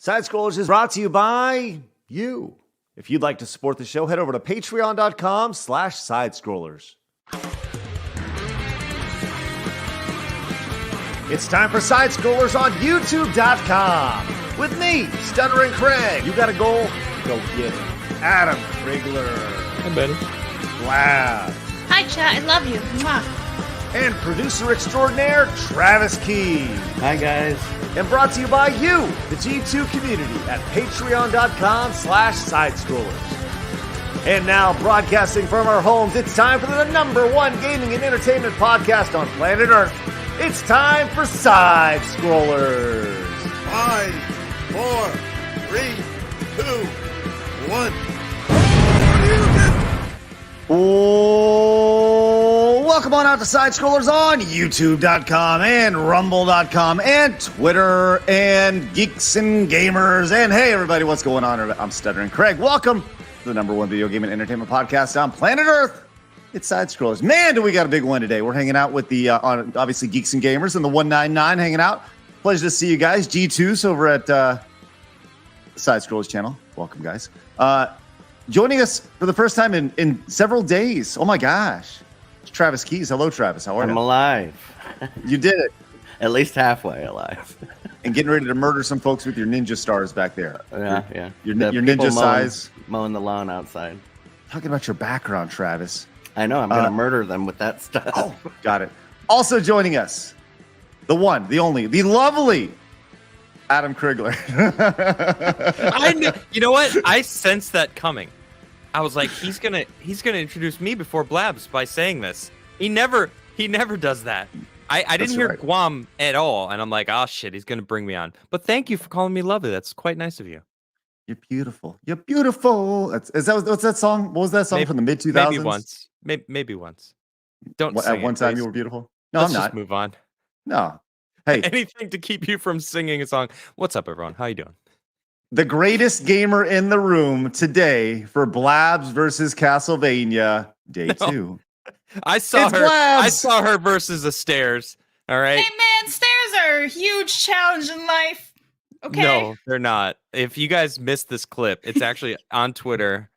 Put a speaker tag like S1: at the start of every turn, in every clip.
S1: Side Scrollers is brought to you by you. If you'd like to support the show, head over to patreon.com/sidescrollers. It's time for Side Scrollers on YouTube.com. With me, Stuttering Craig. You got a goal? Go get it. Adam Krigler.
S2: Hi, buddy.
S1: Blabs.
S3: Hi, chat. I love you. Mwah.
S1: And producer extraordinaire, Travis Key.
S4: Hi, guys.
S1: And brought to you by you, the G2 community at patreon.com/sidescrollers. And now, broadcasting from our homes, it's time for the #1 gaming and entertainment podcast on planet Earth. It's time for Side Scrollers.
S5: 5, 4, 3, 2, 1.
S1: Oh, welcome on out to Side Scrollers on YouTube.com and Rumble.com and Twitter and Geeks and Gamers. And hey, everybody, what's going on? I'm Stuttering Craig. Welcome to the #1 video game and entertainment podcast on planet Earth. It's Side Scrollers. Man, do we got a big one today. We're hanging out with the, obviously, Geeks and Gamers and the 199 hanging out. Pleasure to see you guys. G2's over at Side Scrollers channel. Welcome, guys. Joining us for the first time in several days. Oh, my gosh. It's Travis Keys. Hello, Travis. How are you?
S4: I'm alive.
S1: You did it.
S4: At least halfway alive.
S1: And getting ready to murder some folks with your ninja stars back there.
S4: Yeah.
S1: Your ninja size.
S4: Mowing the lawn outside.
S1: Talking about your background, Travis.
S4: I know. I'm going to murder them with that stuff.
S1: Oh, got it. Also joining us, the one, the only, the lovely Adam Krigler.
S2: You know what? I sensed that coming. I was like, he's gonna introduce me before Blabs by saying this. He never does that. I didn't hear Guam at all, and I'm like, oh shit, he's gonna bring me on. But thank you for calling me lovely. That's quite nice of you.
S1: You're beautiful. You're beautiful. What's that song? What was that song from the mid 2000s?
S2: Maybe once. Maybe once. Don't
S1: at one time you were beautiful. No,
S2: Let's
S1: I'm not.
S2: Just move on.
S1: No. Hey,
S2: anything to keep you from singing a song. What's up, everyone? How you doing?
S1: The greatest gamer in the room today for Blabs versus Castlevania Day 2.
S2: I saw her.
S1: Blabs.
S2: I saw her versus the stairs. All right.
S3: Hey, man, stairs are a huge challenge in life. Okay.
S2: No, they're not. If you guys missed this clip, it's actually on Twitter,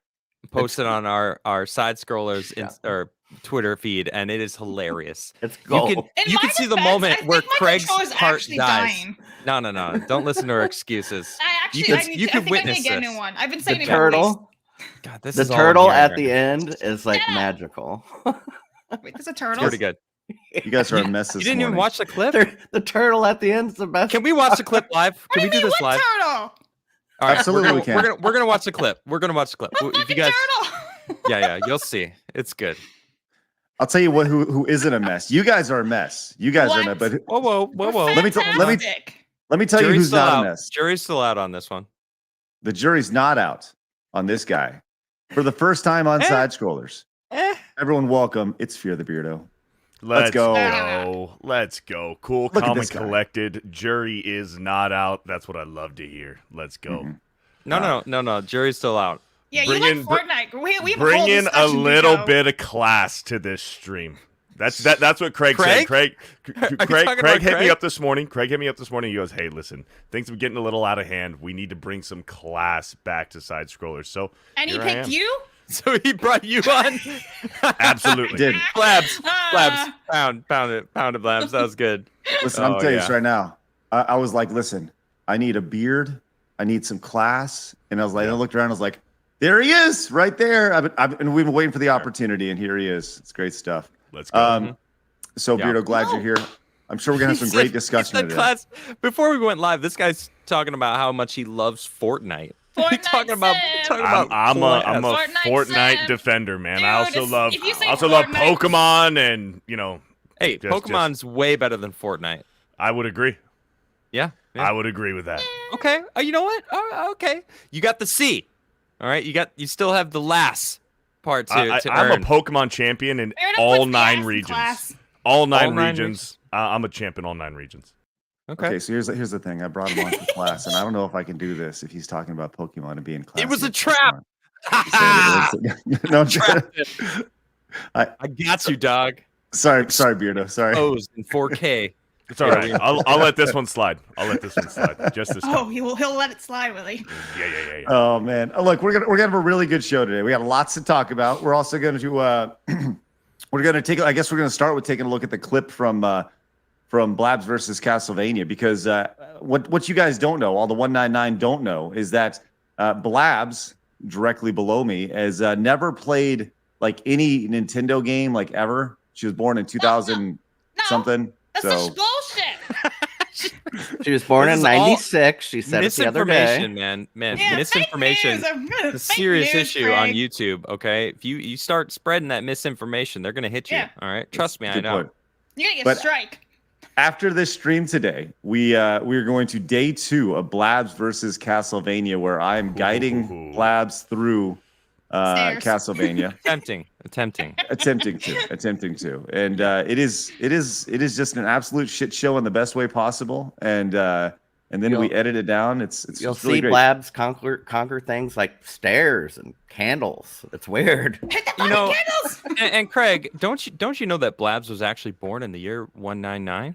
S2: posted on our Side Scrollers or Twitter feed, and it is hilarious.
S4: It's gold.
S2: You can see the moment where Craig's heart dies.
S3: Dying.
S2: No. Don't listen to her excuses.
S3: I
S2: you could witness
S3: get a
S2: this.
S3: new one. I've been saying
S4: The turtle.
S2: God, this
S4: The
S2: is all
S4: turtle
S2: here.
S4: at the end is like magical.
S3: Wait, there's a turtle?
S2: Pretty good.
S1: You guys are a mess this
S2: You didn't even
S1: morning.
S2: watch the clip?
S4: The turtle at the end is the best.
S2: Can we watch the clip live? Can we do this
S3: what
S2: live?
S3: turtle?
S2: All right,
S1: Absolutely, we can.
S2: We're gonna watch the clip. We're gonna watch the clip.
S3: What
S2: If you
S3: fucking
S2: guys,
S3: turtle?
S2: yeah, you'll see. It's good.
S1: I'll tell you what. Who isn't a mess? You guys are a mess. You guys are a mess. But
S2: Whoa.
S1: Let me tell you
S2: Jury's
S1: who's
S2: still
S1: not
S2: out.
S1: a mess.
S2: Jury's still out on this one.
S1: The jury's not out on this guy. For the first time on Side Scrollers. Everyone, welcome. It's Fear the Beardo.
S6: Let's
S1: go.
S6: Let's go. Cool,
S1: Look at
S6: calm,
S1: this
S6: and
S1: guy.
S6: collected. Jury is not out. That's what I love to hear. Let's go.
S1: Mm-hmm.
S2: No. Jury's still out.
S3: Yeah,
S6: Bring
S3: you
S6: in-
S3: like Fortnite. We have a
S6: Bring
S3: whole
S6: in a
S3: discussion,
S6: little
S3: Vito.
S6: bit of class to this stream. That's what Craig said.
S2: Craig?
S6: Craig
S2: Are you talking about
S6: hit me
S2: Craig?
S6: up this morning. Craig hit me up this morning. He goes, "Hey, listen, things are getting a little out of hand. We need to bring some class back to Side Scrollers." So
S3: And he
S6: here I
S3: picked
S6: am.
S3: you?
S2: So he brought you on.
S6: Absolutely.
S1: Did.
S2: Blabs, pound it, Blabs. That was good.
S1: Listen, I'm
S2: Oh,
S1: telling you
S2: yeah.
S1: this right now. I was like, listen, I need a beard. I need some class. And I was like, I looked around. I was like, there he is, right there. We've been waiting for the opportunity, and here he is. It's great stuff.
S6: Let's go.
S1: So,
S2: Yeah.
S1: Beardo, glad you're here. I'm sure we're gonna have some great discussion today.
S2: Class. Before we went live, this guy's talking about how much he loves Fortnite. He's
S3: Fortnite
S2: talking about
S3: Sim.
S6: I'm a
S2: class.
S6: Fortnite
S3: Sim.
S6: defender, man.
S3: Dude,
S6: I also love
S3: if you say
S6: love
S3: Fortnite-
S6: Pokemon, and
S2: Hey,
S6: Just-
S2: Pokemon's way better than Fortnite.
S6: I would agree.
S2: Yeah.
S6: I would agree with that.
S2: Okay. You know what? Okay. You got the C. All right. You still have the last part to
S6: I'm
S2: earn.
S6: a Pokemon champion in
S3: Beardo
S6: all
S3: puts the
S6: 9
S3: ass in
S6: regions.
S3: class.
S6: All nine
S2: nine
S6: regions. I'm a champ in all 9 regions.
S1: Okay, so here's the thing. I brought him on for class, and I don't know if I can do this if he's talking about Pokemon and being classy.
S2: It was a
S1: with
S2: trap.
S1: Pokemon. No,
S2: Trapped it. I got you, dog.
S1: sorry, Beardo. Sorry.
S2: Exposed in 4K.
S6: It's all right. I'll let this one slide. I'll let this one slide. Just this
S3: Oh,
S6: time.
S3: he'll let it slide, Willie.
S6: Yeah.
S1: Oh man! Look, we're gonna have a really good show today. We got lots to talk about. We're also going to we're gonna take. I guess we're gonna start with taking a look at the clip from Blabs versus Castlevania, because what you guys don't know, all the 199 don't know, is that Blabs, directly below me, has never played like any Nintendo game like ever. She was born in 2000 something.
S3: That's
S1: So
S3: such bullshit.
S4: She was born
S2: This
S4: in
S2: is all
S4: '96. She said it the other day.
S2: Misinformation, man.
S3: Yeah,
S2: Misinformation.
S3: fake news.
S2: It's a
S3: Fake
S2: serious
S3: news,
S2: issue on
S3: Craig.
S2: YouTube. Okay, if you start spreading that misinformation, they're gonna hit you.
S3: Yeah.
S2: All right, trust me, I
S1: good
S2: know.
S1: point.
S3: You're gonna get
S1: But-
S3: a strike.
S1: After this stream today, we're going to day 2 of Blabs versus Castlevania, where I'm guiding Blabs through
S3: Stairs.
S1: Castlevania,
S2: Attempting.
S1: attempting to, and it is just an absolute shit show in the best way possible, and then we edit it down. It's
S4: You'll
S1: just really
S4: see
S1: great.
S4: Blabs conquer things like stairs and candles. It's weird.
S3: Hit the
S2: You
S3: fucking
S2: know,
S3: candles.
S2: and Craig, don't you know that Blabs was actually born in the year 199?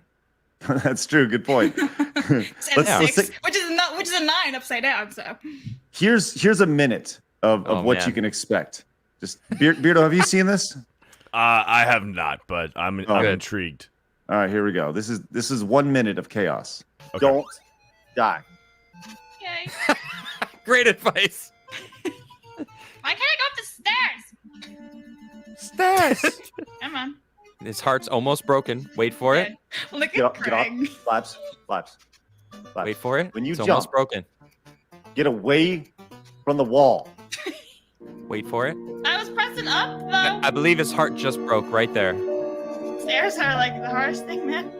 S1: That's true. Good point.
S3: And
S1: let's
S3: 6,
S1: take-
S3: which is a 9 upside down. So
S1: here's a minute of
S2: Oh,
S1: what
S2: man.
S1: you can expect. Just Beardo, have you seen this?
S6: I have not, but I'm
S1: Oh.
S2: Good.
S6: intrigued.
S1: All right, here we go. This is 1 minute of chaos.
S6: Okay.
S1: Don't die.
S3: yay.
S2: Great advice.
S3: Why can't I go up the stairs?
S2: Stairs.
S3: Come on.
S2: His heart's almost broken. Wait for it.
S3: Look
S1: Get
S3: at
S1: off. Get off.
S3: Craig.
S1: Flaps. Flaps. Flaps.
S2: Wait for it.
S1: When you
S2: it's
S1: jump-
S2: almost broken.
S1: Get away from the wall.
S2: Wait for it.
S3: I was pressing up though.
S2: I believe his heart just broke right there.
S3: Stairs are like the hardest thing, man.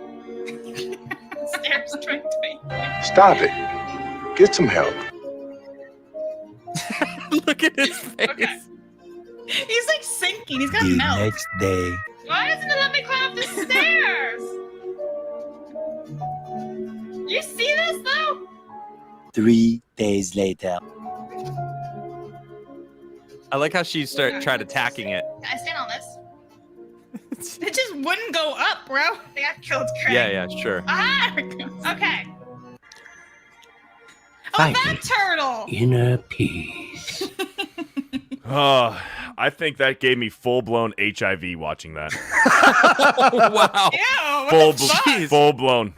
S3: Stairs 2020.
S7: Stop it. Get some help.
S2: Look at his face.
S3: Okay. He's like sinking. He's gonna
S8: The
S3: melt.
S8: next day,
S3: Why doesn't it let me climb up the stairs? You see this though?
S8: 3 days later.
S2: I like how she tried attacking it.
S3: Can I stand on this? It just wouldn't go up, bro. They got killed, Craig.
S2: Yeah, sure.
S3: Ah, okay. Oh,
S8: Finally.
S3: that turtle.
S8: Inner peace.
S6: I think that gave me full-blown HIV watching that.
S2: Wow.
S3: Ew, what the fuck?
S6: Full blown.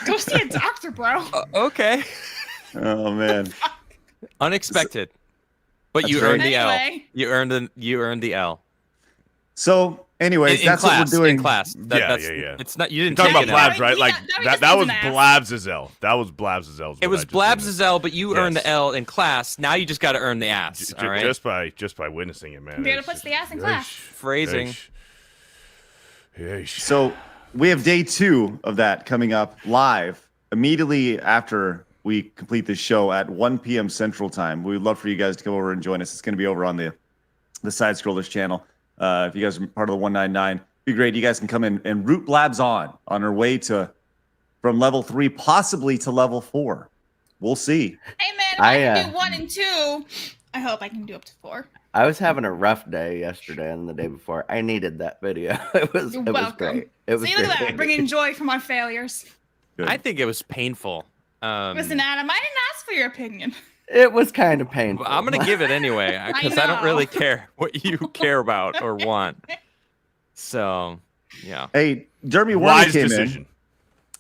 S3: Go see a doctor, bro.
S2: Okay.
S1: Oh man.
S2: Unexpected. But
S1: That's
S2: you
S1: right.
S2: earned the L.
S3: Anyway.
S2: You earned the L.
S1: So, anyways,
S2: In
S1: that's
S2: class,
S1: what we're doing.
S2: In class. That's,
S6: Yeah.
S2: It's not. You didn't
S6: Talking
S2: take
S6: about
S2: an
S6: Blabs,
S2: L.
S6: right?
S3: Yeah,
S6: Like
S3: no, he
S6: that.
S3: just
S6: That was
S3: needs an ass.
S6: Blabs' L. That was Blabs' L.
S2: It was Blabs' L, but you earned the L in class. Now you just got to earn the ass. All right.
S6: Just by witnessing it, man.
S3: Beardo
S6: It's
S3: puts
S6: just-
S3: the ass in class.
S2: Phrasing.
S6: Yeesh.
S1: So, we have day 2 of that coming up live immediately after we complete this show at 1 p.m. Central Time. We would love for you guys to come over and join us. It's going to be over on the Side Scrollers channel. If you guys are part of the 199, it'd be great. You guys can come in and root Blabs on her way from level 3 possibly to level 4. We'll see.
S3: Hey man, if I can do 1 and 2, I hope I can do up to 4.
S4: I was having a rough day yesterday and the day before. I needed that video. It was
S3: You're
S4: it was
S3: welcome.
S4: great. It was
S3: See, look at
S4: great.
S3: that, bringing joy from our failures.
S1: Good.
S2: I think it was painful.
S3: Listen, Adam, I didn't ask for your opinion.
S4: It was kind of painful.
S2: I'm gonna give it anyway because I don't
S3: know.
S2: really care what you care about or want. So, yeah.
S1: Hey, Jeremy Warner
S6: Wise
S1: came
S6: decision.
S1: in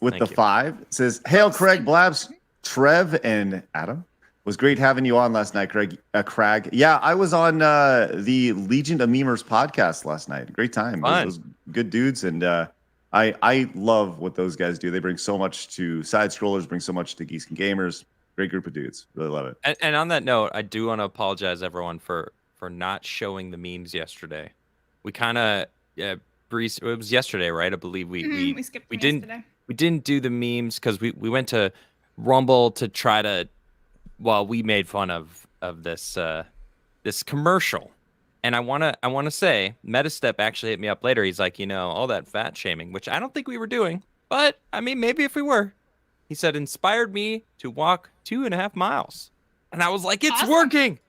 S1: with
S2: Thank
S1: the
S2: you.
S1: 5. It says, "Hail, Craig, Blabs, Trev, and Adam. Was great having you on last night, Craig. Yeah, I was on the Legion of Memers podcast last night. Great time.
S2: Fun.
S1: Those good dudes, and I love what those guys do. They bring so much to Side Scrollers, bring so much to Geeks and Gamers. Great group of dudes. Really love it.
S2: And on that note, I do want to apologize everyone for not showing the memes yesterday. We kind of breezed. It was yesterday, right? I believe
S3: We skipped
S2: we
S3: them
S2: didn't
S3: yesterday.
S2: we didn't do the memes because we went to Rumble to try to. Well, we made fun of this this commercial, and I wanna say Metastep actually hit me up later. He's like, all that fat shaming, which I don't think we were doing, but I mean maybe if we were. He said inspired me to walk 2.5 miles, and I was like, it's
S3: Awesome.
S2: working.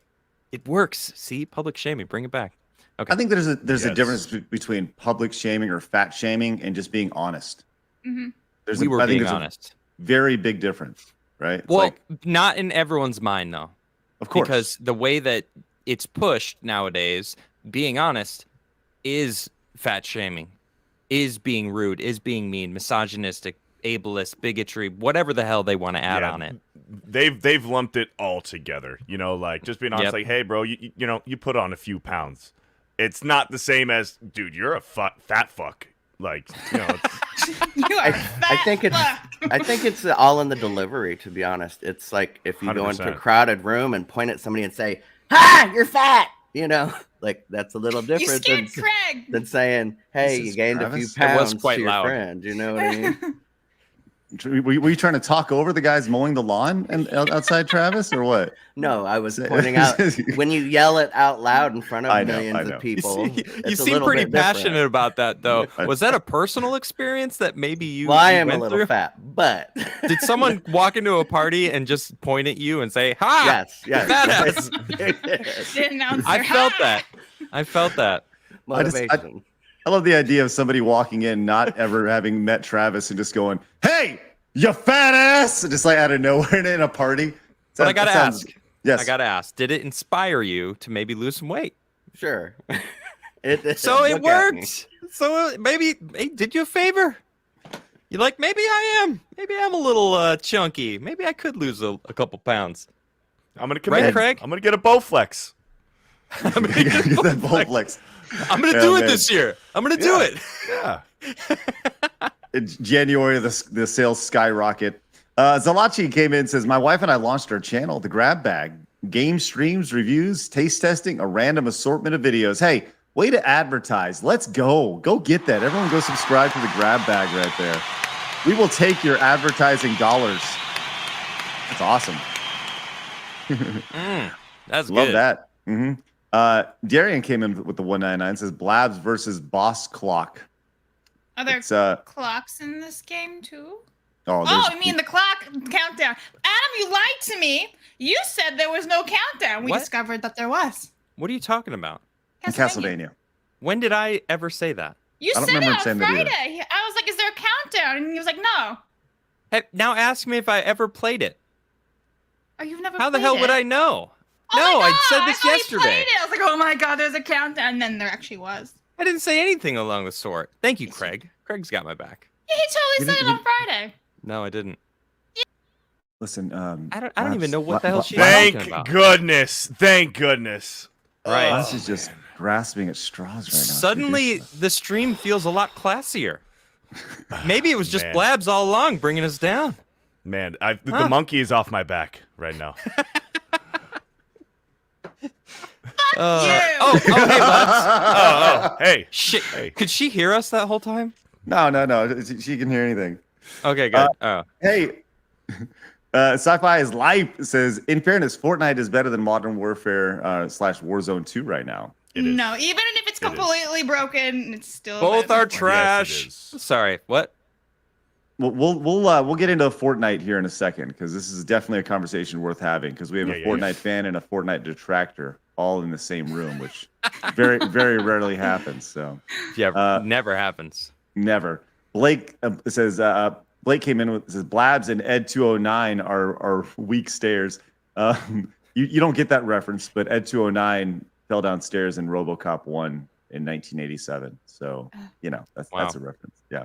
S2: It works. See, public shaming, bring it back. Okay.
S1: I think there's a
S6: Yes.
S1: difference between public shaming or fat shaming and just being honest.
S3: Mm-hmm.
S1: There's
S2: we were
S1: I think
S2: being
S1: there's
S2: honest.
S1: a very big difference, right? It's
S2: Well,
S1: like,
S2: not in everyone's mind though.
S1: of course,
S2: Because the way that it's pushed nowadays, being honest is fat shaming, is being rude, is being mean, misogynistic, ableist, bigotry, whatever the hell they want to add on it.
S6: They've lumped it all together. You know, like just being honest,
S2: Yep.
S6: like, hey, bro, you know, you put on a few pounds. It's not the same as, dude, you're a fat fuck. Like, you know,
S3: You are
S4: I think it's all in the delivery. To be honest, it's like if you go into a
S6: 100%.
S4: crowded room and point at somebody and say, "Ha, you're fat," you know, like that's a little
S3: You
S4: different
S3: scared Craig.
S4: than saying, "Hey,
S1: This
S4: you
S1: is
S4: gained a few
S1: Travis?
S2: It was
S4: pounds
S2: quite
S4: to your
S2: loud.
S4: friend." You know what I mean?
S1: were you trying to talk over the guys mowing the lawn and outside Travis, or what?
S4: No, I was pointing out when you yell it out loud in front of
S1: I know.
S4: millions of people.
S2: You
S4: it's a
S2: seem
S4: little
S2: pretty
S4: bit different.
S2: passionate about that, though. Was that a personal experience that maybe you?
S4: Well, I
S2: you
S4: am a
S2: went
S4: little
S2: through?
S4: fat, but
S2: Did someone walk into a party and just point at you and say, "Ha,
S4: yes,
S2: fat ass"?
S3: The announcer.
S2: I felt
S3: "Ha!"
S2: that. I felt that.
S4: motivation.
S1: I love the idea of somebody walking in, not ever having met Travis, and just going, "Hey, you fat ass!" Just like out of nowhere in a party.
S2: But I gotta ask.
S1: Yes.
S2: I gotta ask. Did it inspire you to maybe lose some weight?
S4: Sure.
S2: So it
S4: Look at me.
S2: worked. So maybe it did you a favor. You're like, maybe I'm a little chunky. Maybe I could lose a couple pounds.
S6: I'm gonna commit.
S2: Right, Craig?
S6: I'm gonna get a Bowflex.
S2: I'm gonna
S1: Get
S2: get a
S1: that
S2: Bowflex.
S1: Bowflex.
S2: I'm gonna
S1: Yeah,
S2: do it
S1: man.
S2: this year. I'm gonna do it.
S6: Yeah.
S1: In January, the sales skyrocket. Zalachi came in and says, "My wife and I launched our channel, The Grab Bag. Game streams, reviews, taste testing, a random assortment of videos. Hey, way to advertise. Let's go. Go get that. Everyone go subscribe to The Grab Bag right there. We will take your advertising dollars." That's awesome.
S2: That's
S1: Love
S2: good.
S1: that. Darian came in with the 199, says Blabs versus Boss Clock.
S3: Are there
S1: It's
S3: clocks in this game too?
S1: oh,
S3: Oh, I mean the clock countdown. Adam, you lied to me. You said there was no countdown. We
S2: What?
S3: discovered that there was.
S2: What are you talking about?
S1: Castlevania.
S2: When did I ever say that?
S3: You
S1: I don't
S3: said it
S1: remember
S3: on
S1: saying that either.
S3: Friday. I was like, "Is there a countdown?" And he was like, "No."
S2: Hey, now ask me if I ever played it.
S3: Oh, you've never.
S2: How the
S3: played
S2: hell
S3: it?
S2: would I know?
S3: Oh my
S2: No, I
S3: God,
S2: said this
S3: thought you
S2: yesterday.
S3: played it. I was like, "Oh my God, there's a countdown." And then there actually was.
S2: I didn't say anything along the sort. Thank you, Craig. Craig's got my back.
S3: Yeah, he totally
S1: You
S3: said it
S1: didn't-
S3: on Friday.
S2: No, I didn't.
S1: Listen,
S2: I don't even know what the hell she's
S6: Thank
S2: talking about.
S6: goodness. Thank goodness.
S2: Right.
S1: Blabs is just grasping at straws right now.
S2: Suddenly, the stream feels a lot classier. Maybe it was just
S6: Man.
S2: Blabs all along bringing us down.
S6: Man, the monkey is off my back right now.
S2: Oh, hey, Blabs.
S6: Oh, hey.
S2: Shit.
S6: Hey.
S2: Could she hear us that whole time?
S1: No. She can hear anything.
S2: Okay, good.
S1: Hey, Sci-Fi is life says, in fairness, Fortnite is better than Modern Warfare / Warzone 2 right now.
S6: It is.
S3: No, even if it's
S6: It is.
S3: completely broken, it's still
S2: Both
S3: better
S2: are
S3: than Fortnite.
S2: trash.
S6: Yes, it is.
S2: Sorry, what?
S1: We'll get into Fortnite here in a second because this is definitely a conversation worth having because we have a
S6: Yeah.
S1: Fortnite fan and a Fortnite detractor all in the same room, which very very rarely happens. So
S2: Yeah, never happens.
S1: never. Blake says Blake came in with says Blabs and Ed 209 are weak stares. You don't get that reference, but Ed 209 fell downstairs in RoboCop 1 in 1987. So that's a reference. Yeah.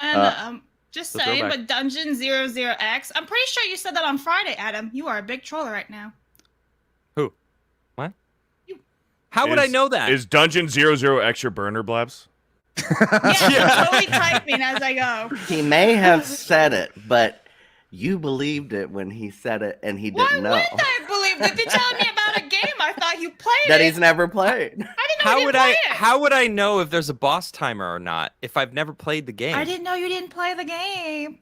S3: And just
S2: the
S3: saying,
S2: throwback.
S3: but Dungeon 00X, I'm pretty sure you said that on Friday, Adam. You are a big troller right now.
S2: Who? What? How would I know that?
S6: Is Dungeon 00X your burner, Blabs?
S3: Yeah, totally typing as I go.
S4: He may have said it, but you believed it when he said it, and he
S3: Why
S4: didn't know
S3: wouldn't I believe it? If you're telling me about a game, I thought you played
S4: that
S3: it.
S4: he's never played.
S3: I didn't know
S2: How
S3: you
S2: would
S3: didn't play
S2: I?
S3: it.
S2: How would I know if there's a boss timer or not if I've never played the game?
S3: I didn't know you didn't play the game.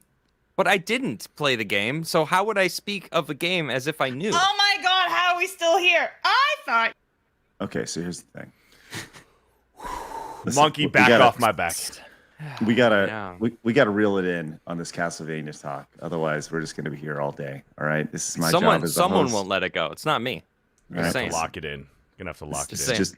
S2: But I didn't play the game, so how would I speak of the game as if I knew?
S3: Oh my God, how are we still here? I thought.
S1: Okay, so here's the thing. Listen,
S6: Monkey,
S1: we
S6: back
S1: gotta-
S6: off my back.
S1: We gotta
S2: Yeah.
S1: we gotta reel it in on this Castlevania talk. Otherwise, we're just gonna be here all day. All right, this is my job as a
S2: Someone
S1: host.
S2: won't let it go. It's not me.
S1: All right?
S2: saying.
S6: Lock it in. Gonna have to lock it
S2: Just
S6: in.
S2: saying.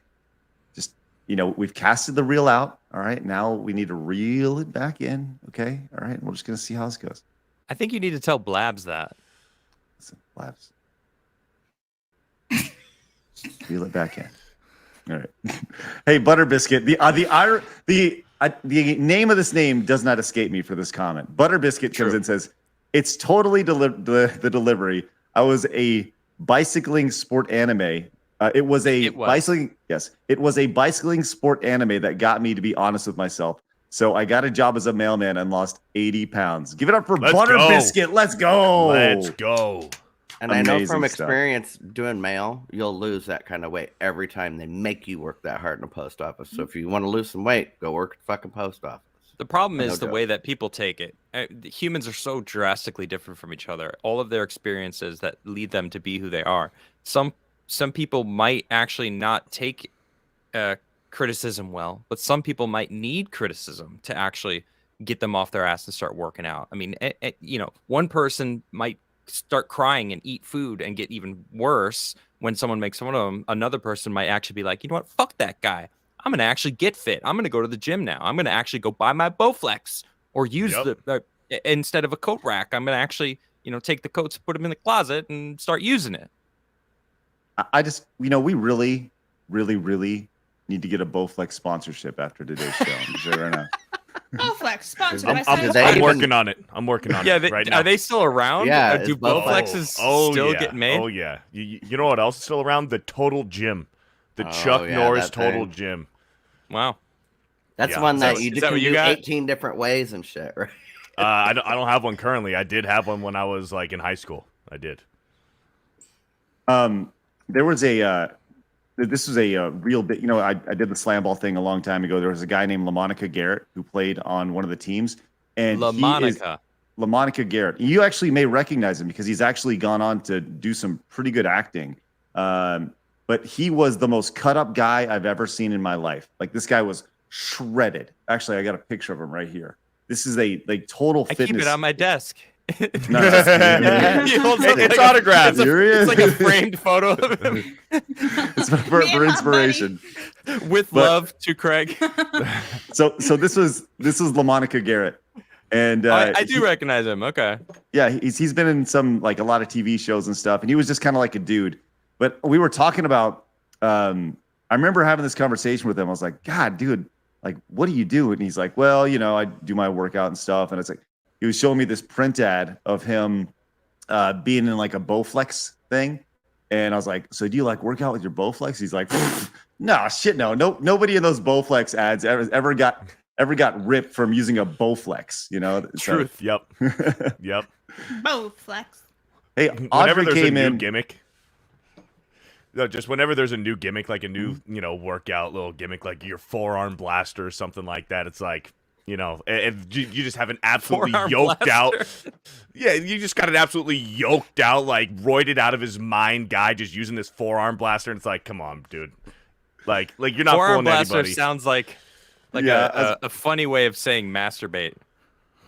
S1: Just we've casted the reel out. All right, now we need to reel it back in. Okay, all right, we're just gonna see how this goes.
S2: I think you need to tell Blabs that.
S1: Listen, Blabs, reel it back in. All right. Hey, Butter Biscuit. The name of this name does not escape me for this comment. Butter Biscuit comes in and says, "It's totally the delivery. I was a bicycling sport anime. It was a bicycling sport anime that got me to be honest with myself. So I got a job as a mailman and lost 80 pounds. Give it up for Butter Biscuit. Let's go.
S6: Let's go.
S4: And
S1: Amazing
S4: I know from
S1: stuff.
S4: experience doing mail, you'll lose that kind of weight every time they make you work that hard in a post office. So if you want to lose some weight, go work at the fucking post office.
S2: The problem is
S4: No
S2: the
S4: joke.
S2: way that people take it. Humans are so drastically different from each other. All of their experiences that lead them to be who they are. Some people might actually not take criticism well, but some people might need criticism to actually get them off their ass and start working out. I mean, one person might start crying and eat food and get even worse when someone makes fun of them. Another person might actually be like, you know what, fuck that guy. I'm going to actually get fit. I'm going to go to the gym now. I'm going to actually go buy my Bowflex or use instead of a coat rack. I'm going to actually, take the coats, put them in the closet and start using it.
S1: I just, we really, really, really need to get a Bowflex sponsorship after today's show. I'm sure right now.
S3: Bowflex, sponsored by
S6: I'm
S3: Science.
S6: working on it. I'm working on it right now.
S2: Are they still around?
S4: Yeah,
S2: Do
S4: it's Bowflex.
S2: Bowflexes still get made?
S6: Oh, yeah. You know what else is still around? The Total Gym. The Chuck Norris
S4: that
S6: Total
S4: thing.
S6: Gym.
S2: Wow.
S4: That's
S6: Yeah.
S4: one that
S2: Is
S4: you
S2: that what
S4: can
S2: you
S4: do
S2: got?
S4: 18 different ways and shit, right?
S6: I don't have one currently. I did have one when I was like in high school. I did.
S1: There was this was a real bit, I did the slam ball thing a long time ago. There was a guy named LaMonica Garrett who played on one of the teams. And LaMonica Garrett. You actually may recognize him because he's actually gone on to do some pretty good acting. But he was the most cut up guy I've ever seen in my life. Like, this guy was shredded. Actually, I got a picture of him right here. This is a total fitness.
S2: I keep it on my desk.
S1: No,
S6: It's autographed.
S2: It's like a framed photo of him.
S1: It's for inspiration.
S2: With love to Craig.
S1: So this was LaMonica Garrett. And
S2: I do recognize him. Okay.
S1: Yeah, he's been in some, like, a lot of TV shows and stuff, and he was just kind of like a dude. But we were talking about I remember having this conversation with him. I was like, God, dude, like, what do you do? And he's like, well, I do my workout and stuff. And it's like, he was showing me this print ad of him being in like a Bowflex thing. And I was like, so do you like work out with your Bowflex? He's like, no, shit, no. Nobody in those Bowflex ads ever got ripped from using a Bowflex,
S2: Truth.
S6: Yep. Yep.
S3: Bowflex.
S1: Hey,
S6: Whenever
S1: Audrey
S6: there's
S1: came
S6: a new
S1: in.
S6: gimmick. No, just whenever there's a new gimmick, like a new, workout little gimmick, like your forearm blaster or something like that, it's like, and you just have an absolutely
S2: Forearm
S6: yoked
S2: blaster.
S6: out. Yeah, you just got an absolutely yoked out, like roided out of his mind guy just using this forearm blaster, and it's like, come on, dude. Like you're not
S2: Forearm
S6: fooling
S2: blaster
S6: anybody.
S2: sounds like a funny way of saying masturbate.
S1: I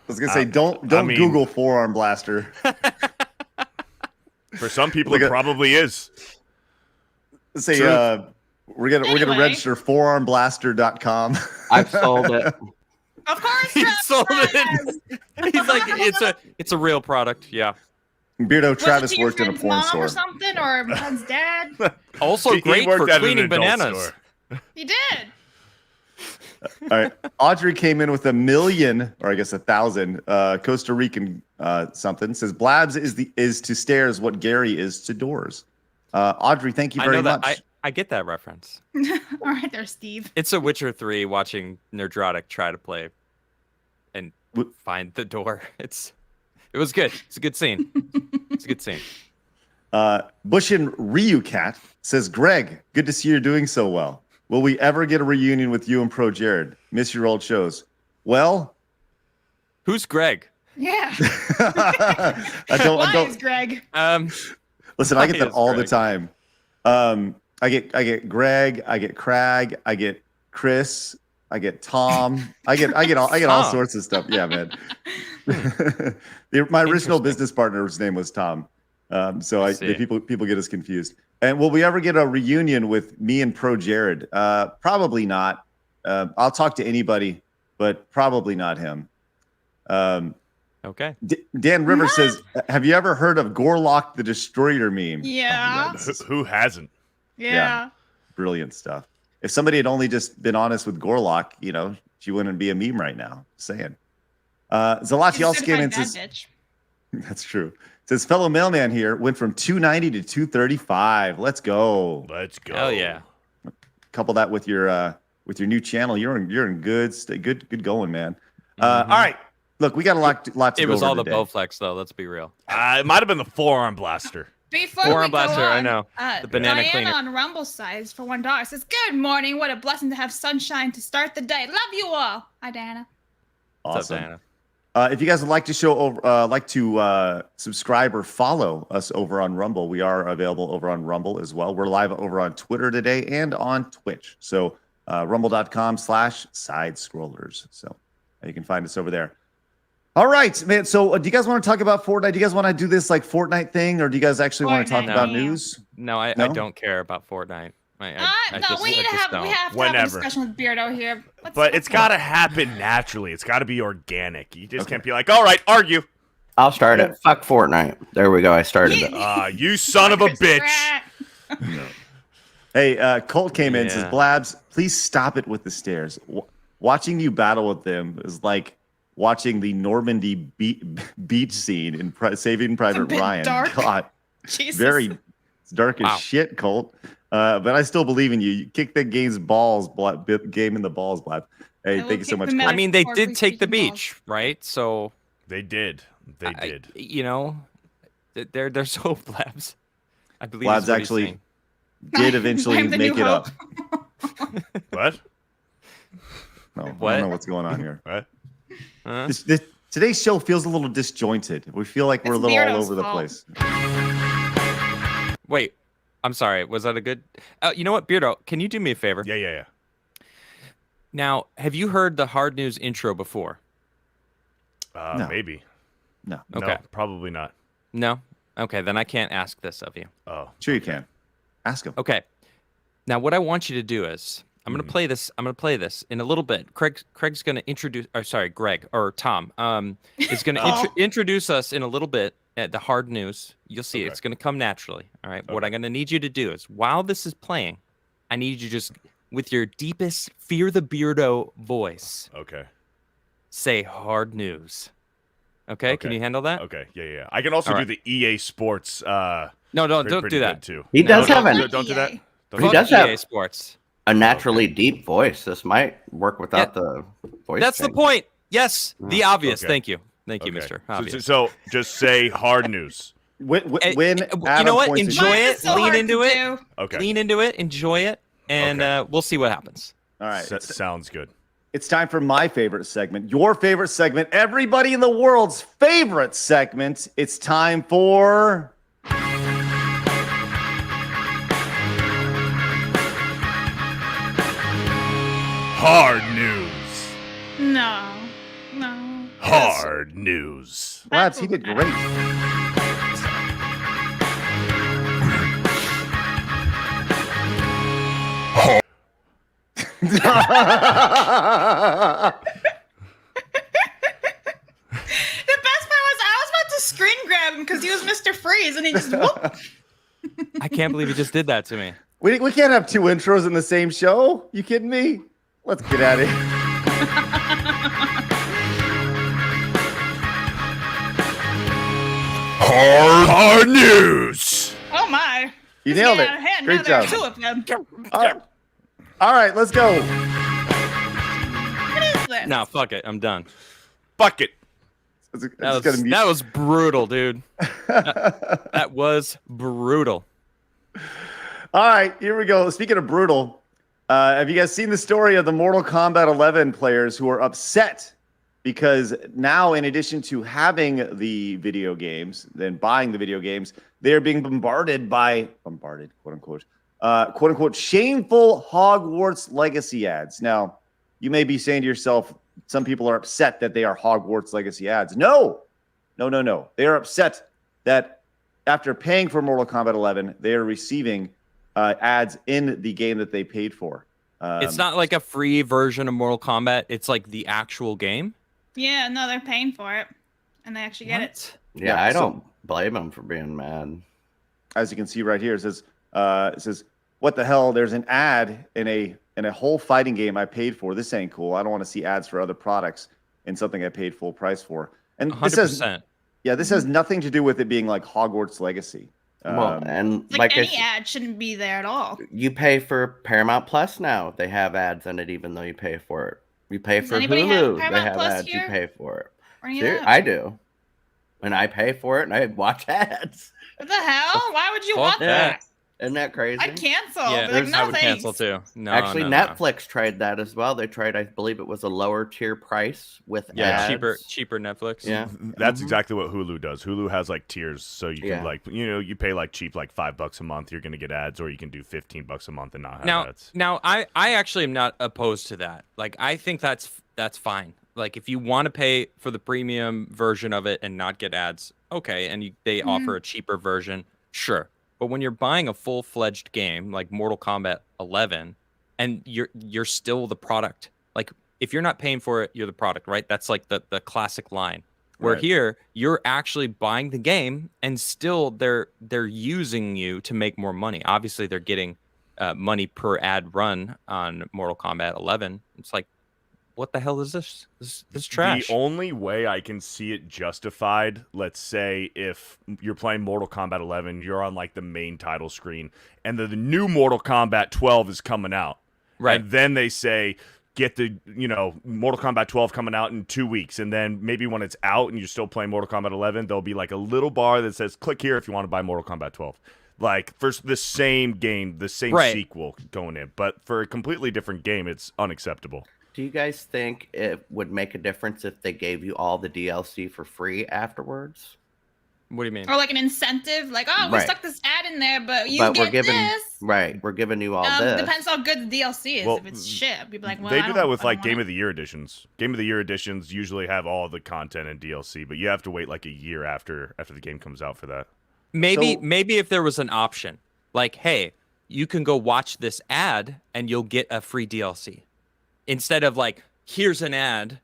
S1: was gonna say, don't Google forearm blaster.
S6: For some people, it probably is.
S1: Let's say we're gonna
S3: Anyway.
S1: register forearmblaster.com.
S4: I've sold it.
S3: Of course,
S2: He
S3: Travis
S2: sold
S3: has.
S2: it. He's like, it's a real product. Yeah.
S1: Beardo
S3: Was
S1: Travis
S3: it to your
S1: worked in a
S3: friend's
S1: porn
S3: mom
S1: store.
S3: or something, or my friend's dad?
S2: Also
S6: He
S2: great
S6: worked
S2: for
S6: at an
S2: cleaning
S6: adult
S2: bananas.
S6: store.
S3: He did.
S1: All right, Audrey came in with 1 million, or I guess 1,000 Costa Rican something. Says Blabs is to stairs what Gary is to doors. Audrey, thank you very much.
S2: I get that reference.
S3: All right, there, Steve.
S2: It's a Witcher 3 watching Nerdrotic try to play and find the door. It was good. It's a good scene. It's a good scene.
S1: Bushin Ryu Cat says, Greg, good to see you're doing so well. Will we ever get a reunion with you and Pro Jared? Miss your old shows. Well,
S2: Who's Greg?
S3: Yeah.
S1: I don't.
S3: Why is Greg?
S1: Listen, I get
S2: Why
S1: that
S2: is
S1: all the
S2: Greg?
S1: time. I get Greg, I get Crag, I get Chris, I get Tom, I get all
S2: Tom.
S1: sorts of stuff. Yeah, man. My original business partner's name was Tom. People get us confused. And will we ever get a reunion with me and Pro Jared? Probably not. I'll talk to anybody, but probably not him.
S2: Okay.
S1: Dan Rivers says, "Have you ever heard of Gorlock the Destroyer meme?"
S3: Yeah.
S6: Who hasn't?
S3: Yeah.
S1: Brilliant stuff. If somebody had only just been honest with Gorlock, she wouldn't be a meme right now. Just saying. Zalatiel's came in says, that's true. Says fellow mailman here went from 290 to 235. Let's go.
S6: Let's go.
S2: Hell yeah.
S1: Couple that with your new channel. You're in good going, man. All right. Look, we got a lot to go
S2: It was
S1: over
S2: all the
S1: today.
S2: Bowflex, though. Let's be real.
S6: It might have been the forearm blaster.
S3: Before
S2: Forearm
S3: we go
S2: blaster,
S3: on,
S2: I know. The banana
S3: Diana
S2: cleaner.
S3: on Rumble size for $1 says, "Good morning. What a blessing to have sunshine to start the day. Love you all." Hi, Diana.
S2: What's up,
S1: Awesome.
S2: Diana?
S1: If you guys would like to subscribe or follow us over on Rumble, we are available over on Rumble as well. We're live over on Twitter today and on Twitch. So rumble.com/side scrollers. So you can find us over there. All right, man. So do you guys want to talk about Fortnite? Do you guys want to do this like Fortnite thing, or do you guys actually want to talk
S3: Fortnite,
S1: about
S3: yeah.
S1: news?
S2: No, I don't care about Fortnite. I
S3: We have to have a
S6: Whenever.
S3: discussion with Beardo here.
S6: But it's got to happen naturally. It's got to be organic. You just can't be like, all right, argue.
S4: I'll start it. Fuck Fortnite. There we go. I started it.
S6: You son of a bitch.
S1: Hey, Colt came in and says,
S2: Yeah.
S1: "Blabs, please stop it with the stairs. Watching you battle with them is like watching the Normandy beach scene in Saving Private
S3: bit
S1: Ryan."
S3: dark.
S1: God,
S3: Jesus.
S1: it's dark as shit, Colt. But I still believe in you. You kick the game in the balls, Blab. Hey,
S3: will
S1: thank you so
S3: kick
S1: much.
S3: the
S1: Colt.
S2: I mean, they
S3: Metaphorically
S2: did take the
S3: speaking,
S2: beach, right? So
S6: They did. They did.
S2: They're so Blabs. I believe
S1: Blabs
S2: is what he's
S1: actually
S2: saying.
S1: did eventually
S3: I'm the
S1: make
S3: new
S1: it up.
S6: What?
S1: No, I
S2: What?
S1: don't know what's going on here.
S6: What?
S2: Huh?
S1: Today's show feels a little disjointed. We feel like we're
S3: It's
S1: a little all
S3: Beardo's
S1: over the
S3: fault.
S1: place.
S2: Wait, I'm sorry. Was that a good? You know what, Beardo? Can you do me a favor?
S6: Yeah.
S2: Now, have you heard the hard news intro before?
S1: No.
S6: Maybe.
S1: No.
S2: Okay.
S6: No, probably not.
S2: No. Okay, then I can't ask this of you.
S6: Oh.
S1: Sure you can. Ask him.
S2: Okay. Now, what I want you to do is, I'm going to play this. I'm going to play this in a little bit. Craig's going to introduce. Or sorry, Greg or Tom. Is going to introduce us in a little bit at the hard news. You'll see it's going to come naturally. All right. What I'm going to need you to do is, while this is playing, I need you just with your deepest Fear the Beardo voice.
S6: Okay.
S2: Say hard news. Okay. Can you handle that?
S6: Okay. Yeah. I can also
S2: All
S6: do
S2: right.
S6: the EA Sports.
S2: No, don't
S6: pretty
S2: do that.
S6: good, too.
S4: He does have
S6: Don't do that. Don't
S4: He
S6: do
S4: does
S6: that.
S2: EA
S4: have
S2: Sports.
S4: a naturally deep voice. This might work without the voice.
S2: That's the
S4: change.
S2: point. Yes, the obvious.
S6: Okay.
S2: Thank you,
S6: Okay.
S2: Mister.
S6: So,
S2: Obvious.
S6: so just say hard news.
S1: When
S2: you
S1: Adam
S2: know what?
S1: points
S2: Enjoy
S3: Mine
S2: it.
S3: is so
S2: Lean
S3: hard
S2: into
S3: to
S2: it.
S3: do.
S6: Okay.
S2: Lean into it. Enjoy it, and
S6: Okay.
S2: we'll see what happens.
S1: All right.
S6: Sounds good.
S1: It's time for my favorite segment, your favorite segment, everybody in the world's favorite segment. It's time for
S6: Hard news.
S3: No.
S6: Hard news.
S1: Blabs. He did great.
S3: The best part was I was about to screen grab him because he was Mr. Freeze and he just whoop.
S2: I can't believe you just did that to me.
S1: We can't have two intros in the same show. You kidding me? Let's get at it.
S6: Hard news.
S3: Oh my.
S1: You
S3: This
S1: nailed
S3: is
S1: it.
S3: getting out of hand.
S1: Great
S3: Now there are
S1: job.
S3: two of them.
S1: All right, let's go.
S3: What is this?
S2: No, fuck it. I'm done.
S6: Fuck it.
S2: That was brutal, dude. that was brutal.
S1: All right, here we go. Speaking of brutal, have you guys seen the story of the Mortal Kombat 11 players who are upset because now, in addition to having the video games, then buying the video games, they're being bombarded, quote unquote, shameful Hogwarts Legacy ads. Now, you may be saying to yourself, some people are upset that they are Hogwarts Legacy ads. No. They are upset that after paying for Mortal Kombat 11, they are receiving ads in the game that they paid for.
S2: It's not like a free version of Mortal Kombat. It's like the actual game.
S3: Yeah, no, they're paying for it, and they actually get it.
S4: Yeah, I don't blame them for being mad.
S1: As you can see right here, it says, "What the hell? There's an ad in a whole fighting game I paid for. This ain't cool. I don't want to see ads for other products in something I paid full price for." And
S2: 100%.
S1: This has nothing to do with it being like Hogwarts Legacy.
S4: Well, and
S3: It's like any ad shouldn't be there at all.
S4: You pay for Paramount Plus now. They have ads in it, even though you pay for it. You pay for
S3: anybody have
S4: Hulu. They
S3: Paramount
S4: have
S3: Plus
S4: ads.
S3: here?
S4: You pay for it.
S3: Or any
S4: See,
S3: of that?
S4: I do, and I pay for it, and I watch ads.
S3: What the hell? Why would you
S2: Fuck
S3: want that?
S4: Isn't that crazy?
S3: I'd cancel.
S2: Yeah,
S3: Be like, no
S2: I would
S3: thanks.
S2: cancel too. No,
S4: Actually,
S2: no,
S4: Netflix tried that as well. They tried, I believe it was a lower tier price with ads.
S2: cheaper Netflix.
S4: Yeah,
S6: That's exactly what Hulu does. Hulu has like tiers, so you can like, you pay like cheap, like $5 a month, you're gonna get ads, or you can do $15 a month and not have ads.
S2: Now, I actually am not opposed to that. Like, I think that's fine. Like, if you want to pay for the premium version of it and not get ads, okay, and they offer a cheaper version, sure. But when you're buying a full-fledged game like Mortal Kombat 11, and you're still the product, like if you're not paying for it, you're the product, right? That's like the classic line. Where here you're actually buying the game, and still they're using you to make more money. Obviously, they're getting money per ad run on Mortal Kombat 11. It's like, what the hell is this? This trash.
S6: The only way I can see it justified, let's say if you're playing Mortal Kombat 11, you're on like the main title screen, and the new Mortal Kombat 12 is coming out.
S2: Right.
S6: And then they say, get the, Mortal Kombat 12 coming out in 2 weeks. And then maybe when it's out and you're still playing Mortal Kombat 11, there'll be like a little bar that says, click here if you want to buy Mortal Kombat 12. Like, for the same game, the same sequel going in. But for a completely different game, it's unacceptable.
S4: Do you guys think it would make a difference if they gave you all the DLC for free afterwards?
S2: What do you mean?
S3: Or like an incentive, like, oh, we stuck this ad in there, but you get this.
S4: Right, we're giving you all this.
S3: Depends how good the DLC is.
S6: Well,
S3: if it's shit, people like, well,
S6: they do that with like Game of the Year editions. Game of the Year editions usually have all the content and DLC, but you have to wait like a year after the game comes out for that.
S2: Maybe if there was an option, like, hey, you can go watch this ad and you'll get a free DLC. Instead of like, here's an ad,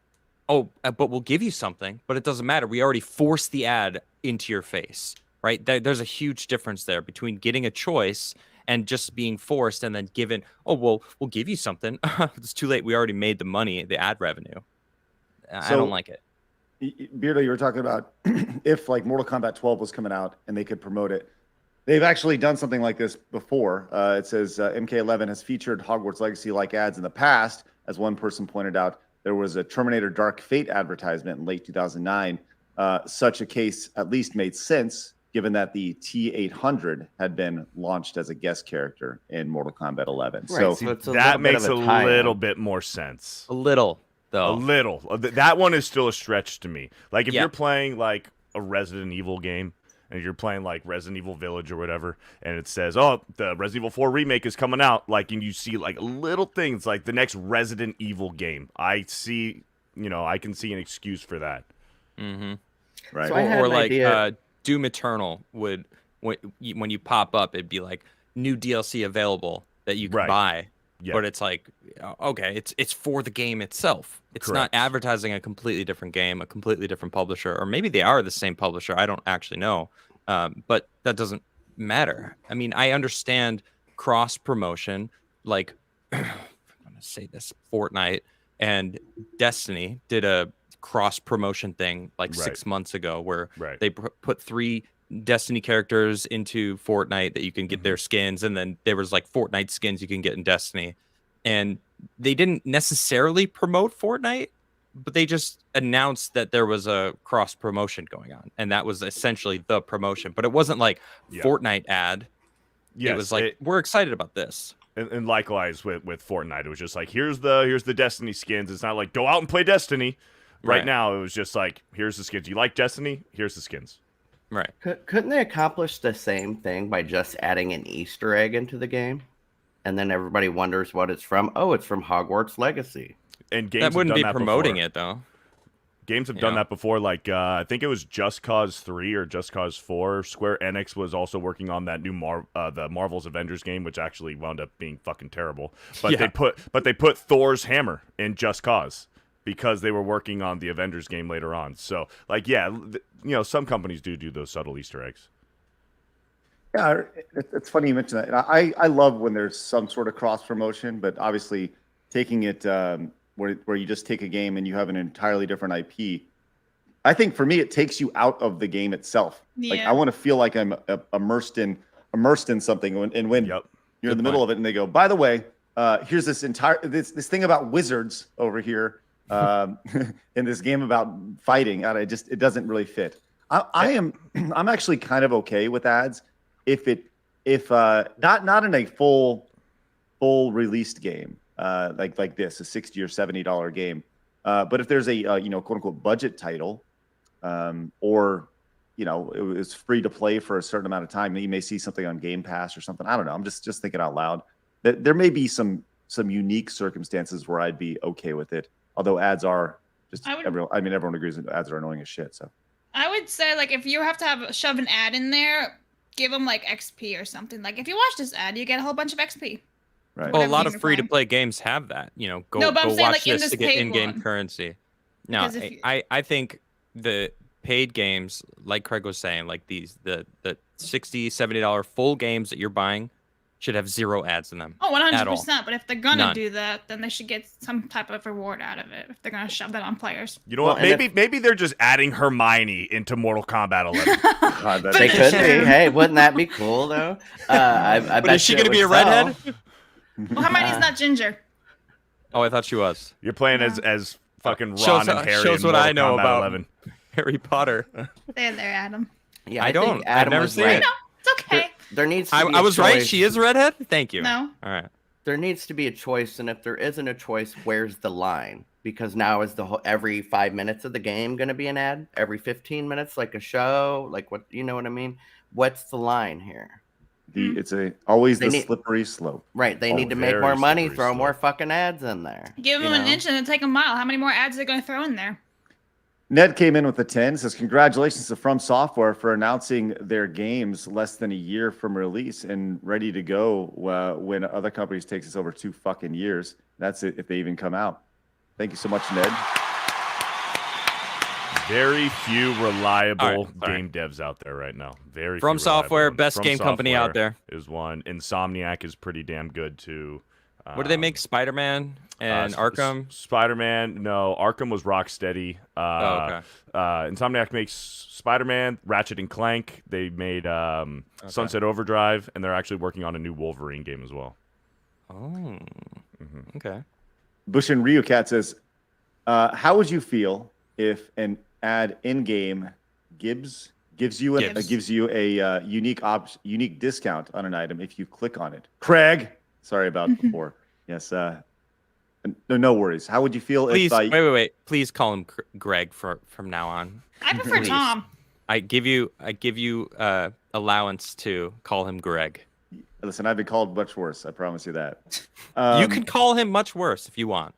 S2: but we'll give you something, but it doesn't matter. We already forced the ad into your face, right? There's a huge difference there between getting a choice and just being forced and then given, we'll give you something. It's too late. We already made the money, the ad revenue. I don't like it.
S1: Beardo, you were talking about if like Mortal Kombat 12 was coming out and they could promote it. They've actually done something like this before. It says MK11 has featured Hogwarts Legacy-like ads in the past. As one person pointed out, there was a Terminator Dark Fate advertisement in late 2009. Such a case at least made sense, given that the T-800 had been launched as a guest character in Mortal Kombat 11.
S4: Right,
S1: So
S6: that makes a little bit more sense.
S2: A little, though.
S6: A little. That one is still a stretch to me. Like, if you're playing, like, a Resident Evil game, and you're playing like Resident Evil Village or whatever, and it says, the Resident Evil 4 remake is coming out, like, and you see like little things like the next Resident Evil game, I can see an excuse for that.
S2: Mm-hmm.
S1: Right.
S4: So
S2: or like Doom Eternal would, when you pop up, it'd be like new DLC available that you can buy. Yeah. But it's like, okay, it's for the game itself. It's not advertising a completely different game, a completely different publisher, or maybe they are the same publisher. I don't actually know. But that doesn't matter. I mean, I understand cross promotion. Like, I'm going to say this, Fortnite and Destiny did a cross promotion thing like 6 months ago where they put 3 Destiny characters into Fortnite that you can get their skins, and then there was like Fortnite skins you can get in Destiny, and they didn't necessarily promote Fortnite, but they just announced that there was a cross promotion going on, and that was essentially the promotion. But it wasn't like Fortnite ad. Yes, it was like, we're excited about this.
S6: And likewise with Fortnite, it was just like, here's the Destiny skins. It's not like go out and play Destiny. Right now, it was just like, here's the skins. You like Destiny? Here's the skins.
S2: Right.
S4: Couldn't they accomplish the same thing by just adding an Easter egg into the game? And then everybody wonders what it's from. Oh, it's from Hogwarts Legacy.
S6: And games
S2: that wouldn't be
S6: that
S2: promoting
S6: before.
S2: it, though.
S6: Games have done that before. Like I think it was Just Cause 3 or Just Cause 4. Square Enix was also working on that new the Marvel's Avengers game, which actually wound up being fucking terrible. But they put Thor's hammer in Just Cause because they were working on the Avengers game later on. So like some companies do those subtle Easter eggs.
S1: Yeah, it's funny you mention that. I love when there's some sort of cross promotion, but obviously taking it where you just take a game and you have an entirely different IP. I think for me, it takes you out of the game itself.
S3: Yeah.
S1: Like I want to feel like I'm immersed in something. And when you're in the middle of it, and they go, by the way, here's this this thing about wizards over here in this game about fighting. It doesn't really fit. I'm actually kind of okay with ads if not in a full released game. Like this, a $60 or $70 game. But if there's a quote unquote budget title, or it was free to play for a certain amount of time, you may see something on Game Pass or something. I don't know. I'm just thinking out loud. There may be some unique circumstances where I'd be okay with it. Although ads are everyone agrees that ads are annoying as shit. So
S3: I would say like if you have to shove an ad in there, give them like XP or something. Like if you watch this ad, you get a whole bunch of XP.
S1: Right.
S2: Well, a lot of free-to-play games have that. Go watch this to get in-game currency. No, I think the paid games, like Craig was saying, like the $60, $70 full games that you're buying should have 0 ads in them.
S3: Oh, 100%. But if they're gonna do that, then they should get some type of reward out of it. If they're gonna shove that on players.
S6: You know what? Maybe they're just adding Hermione into Mortal Kombat 11.
S4: God, they could be. Hey, wouldn't that be cool though? I
S2: but is she gonna be a redhead?
S3: Well, Hermione's not ginger.
S2: Oh, I thought she was.
S6: You're playing as fucking Ron and Harry. Shows what I know about 11.
S2: Harry Potter.
S3: There, Adam.
S4: Yeah,
S2: I don't.
S4: Adam
S2: I've never seen it.
S3: No, it's okay.
S4: There needs to be
S2: I was right. She is a redhead. Thank you.
S3: No.
S2: All right.
S4: There needs to be a choice, and if there isn't a choice, where's the line? Because now is every 5 minutes of the game going to be an ad? Every 15 minutes, like a show? Like what? You know what I mean? What's the line here?
S1: It's always the slippery slope.
S4: Right. They need to make more money, throw more fucking ads in there.
S3: Give them an inch and then take a mile. How many more ads are they going to throw in there?
S1: Ned came in with a 10, says, congratulations to From Software for announcing their games less than a year from release and ready to go when other companies takes us over 2 fucking years. That's it if they even come out. Thank you so much, Ned.
S6: Very few reliable game devs out there right now.
S2: From Software, best game company out there.
S6: Is one. Insomniac is pretty damn good too.
S2: What did they make? Spider-Man and Arkham?
S6: Spider-Man. No, Arkham was Rocksteady.
S2: Okay.
S6: Insomniac makes Spider-Man, Ratchet and Clank. They made Sunset Overdrive, and they're actually working on a new Wolverine game as well.
S2: Oh. Okay.
S1: Bush and Ryu Cat says, how would you feel if an ad in-game gives you a unique discount on an item if you click on it? Craig, sorry about before. Yes, no worries. How would you feel
S2: if
S1: wait.
S2: Please call him Greg from now on.
S3: I prefer Tom.
S2: I give you allowance to call him Greg.
S1: Listen, I've been called much worse. I promise you that.
S2: You can call him much worse if you want.